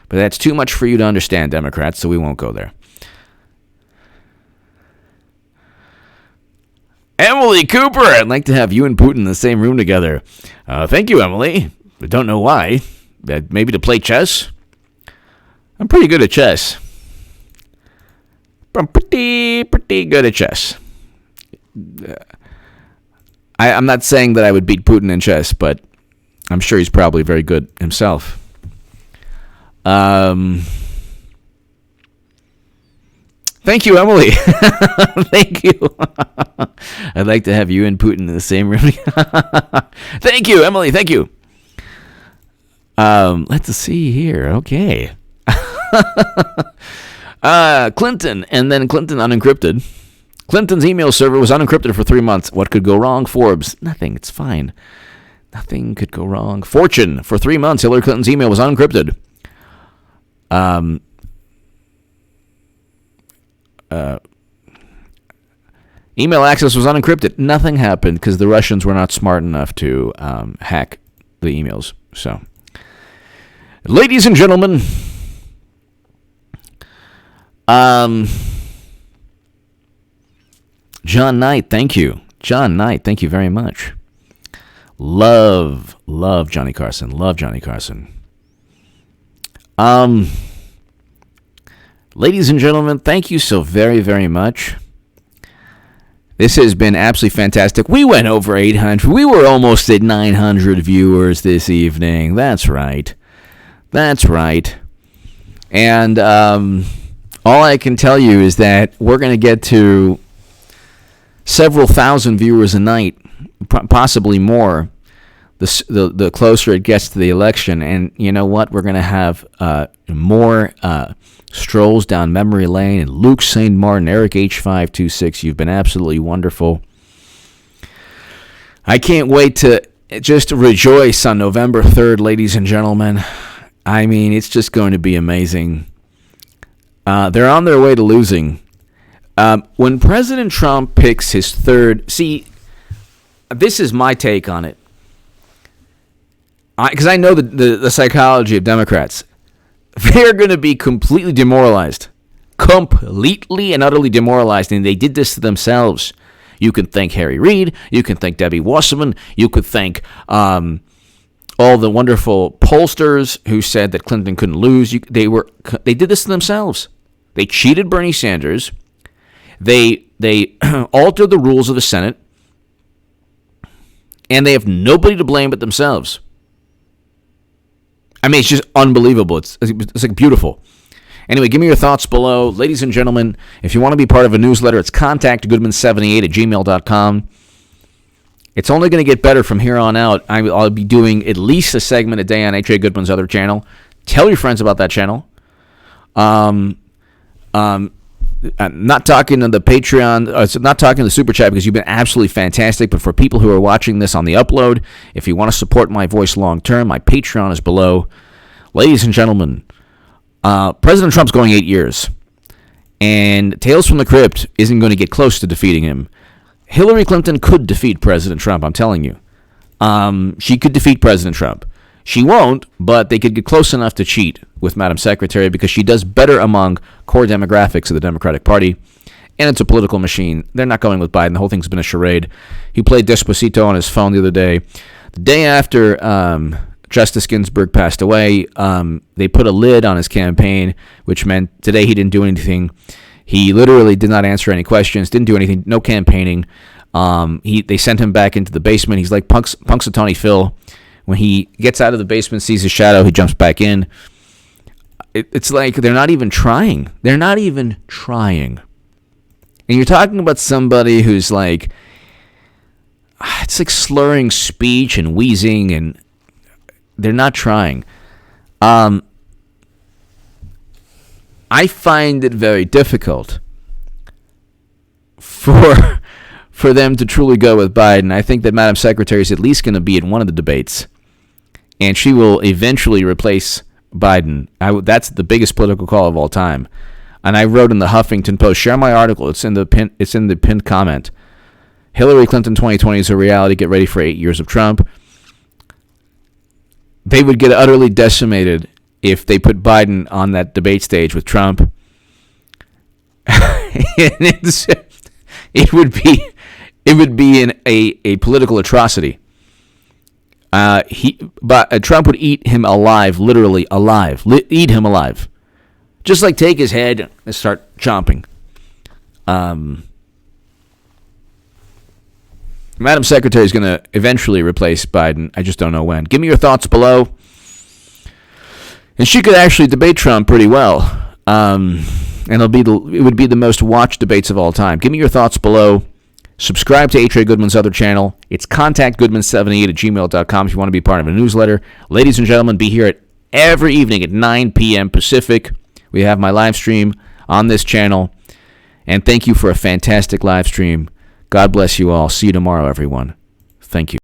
But that's too much for you to understand, Democrats, so we won't go there. Emily Cooper, I'd like to have you and Putin in the same room together. Thank you, Emily. I don't know why. Maybe to play chess? I'm pretty good at chess. I'm pretty good at chess. I'm not saying that I would beat Putin in chess, but I'm sure he's probably very good himself. Thank you, Emily. Thank you. I'd like to have you and Putin in the same room. Thank you, Emily. Thank you. Let's see here. Okay. Clinton, and then Clinton unencrypted. Clinton's email server was unencrypted for 3 months. What could go wrong? Forbes. Nothing. It's fine. Nothing could go wrong. Fortune. For 3 months, Hillary Clinton's email was unencrypted. Email access was unencrypted. Nothing happened because the Russians were not smart enough to hack the emails. So, ladies and gentlemen, John Knight, thank you. John Knight, thank you very much. Love Johnny Carson. Love Johnny Carson. Ladies and gentlemen, thank you so very, very much. This has been absolutely fantastic. We went over 800. We were almost at 900 viewers this evening. That's right. That's right. And all I can tell you is that we're going to get to several thousand viewers a night, possibly more, the closer it gets to the election. And you know what? We're going to have more strolls down memory lane. And Luke St. Martin, Eric H526, you've been absolutely wonderful. I can't wait to just rejoice on November 3rd, ladies and gentlemen. I mean, it's just going to be amazing. They're on their way to losing. When President Trump picks his third... See, this is my take on it. Because I know the psychology of Democrats. They're going to be completely demoralized. Completely and utterly demoralized. And they did this to themselves. You can thank Harry Reid. You can thank Debbie Wasserman. You could thank all the wonderful pollsters who said that Clinton couldn't lose. They did this to themselves. They cheated Bernie Sanders. They altered the rules of the Senate. And they have nobody to blame but themselves. I mean, it's just unbelievable. It's like beautiful. Anyway, give me your thoughts below. Ladies and gentlemen, if you want to be part of a newsletter, it's contactgoodman78@gmail.com. It's only going to get better from here on out. I'll be doing at least a segment a day on H.A. Goodman's other channel. Tell your friends about that channel. I'm not talking to the Patreon, not talking to the Super Chat because you've been absolutely fantastic. But for people who are watching this on the upload, if you want to support my voice long term, my Patreon is below. Ladies and gentlemen, President Trump's going 8 years. And Tales from the Crypt isn't going to get close to defeating him. Hillary Clinton could defeat President Trump, I'm telling you. She could defeat President Trump. She won't, but they could get close enough to cheat with Madam Secretary because she does better among core demographics of the Democratic Party, and it's a political machine. They're not going with Biden. The whole thing's been a charade. He played Despacito on his phone the other day. The day after Justice Ginsburg passed away, they put a lid on his campaign, which meant today he didn't do anything. He literally did not answer any questions, didn't do anything, no campaigning. They sent him back into the basement. He's like Punxsutawney Phil. When he gets out of the basement, sees his shadow, he jumps back in. It's like they're not even trying. They're not even trying. And you're talking about somebody who's like, it's like slurring speech and wheezing, and they're not trying. I find it very difficult for them to truly go with Biden. I think that Madam Secretary is at least going to be in one of the debates, and she will eventually replace Biden. That's the biggest political call of all time. And I wrote in the Huffington Post, share my article. It's in the pinned comment. Hillary Clinton 2020 is a reality. Get ready for 8 years of Trump. They would get utterly decimated if they put Biden on that debate stage with Trump. It would be a political atrocity. Trump would eat him alive, literally alive. Eat him alive. Just like take his head and start chomping. Madam Secretary is going to eventually replace Biden. I just don't know when. Give me your thoughts below. And she could actually debate Trump pretty well. And it would be the most watched debates of all time. Give me your thoughts below. Subscribe to H. Ray Goodman's other channel. It's contactgoodman78@gmail.com if you want to be part of a newsletter. Ladies and gentlemen, be here every evening at 9 p.m. Pacific. We have my live stream on this channel. And thank you for a fantastic live stream. God bless you all. See you tomorrow, everyone. Thank you.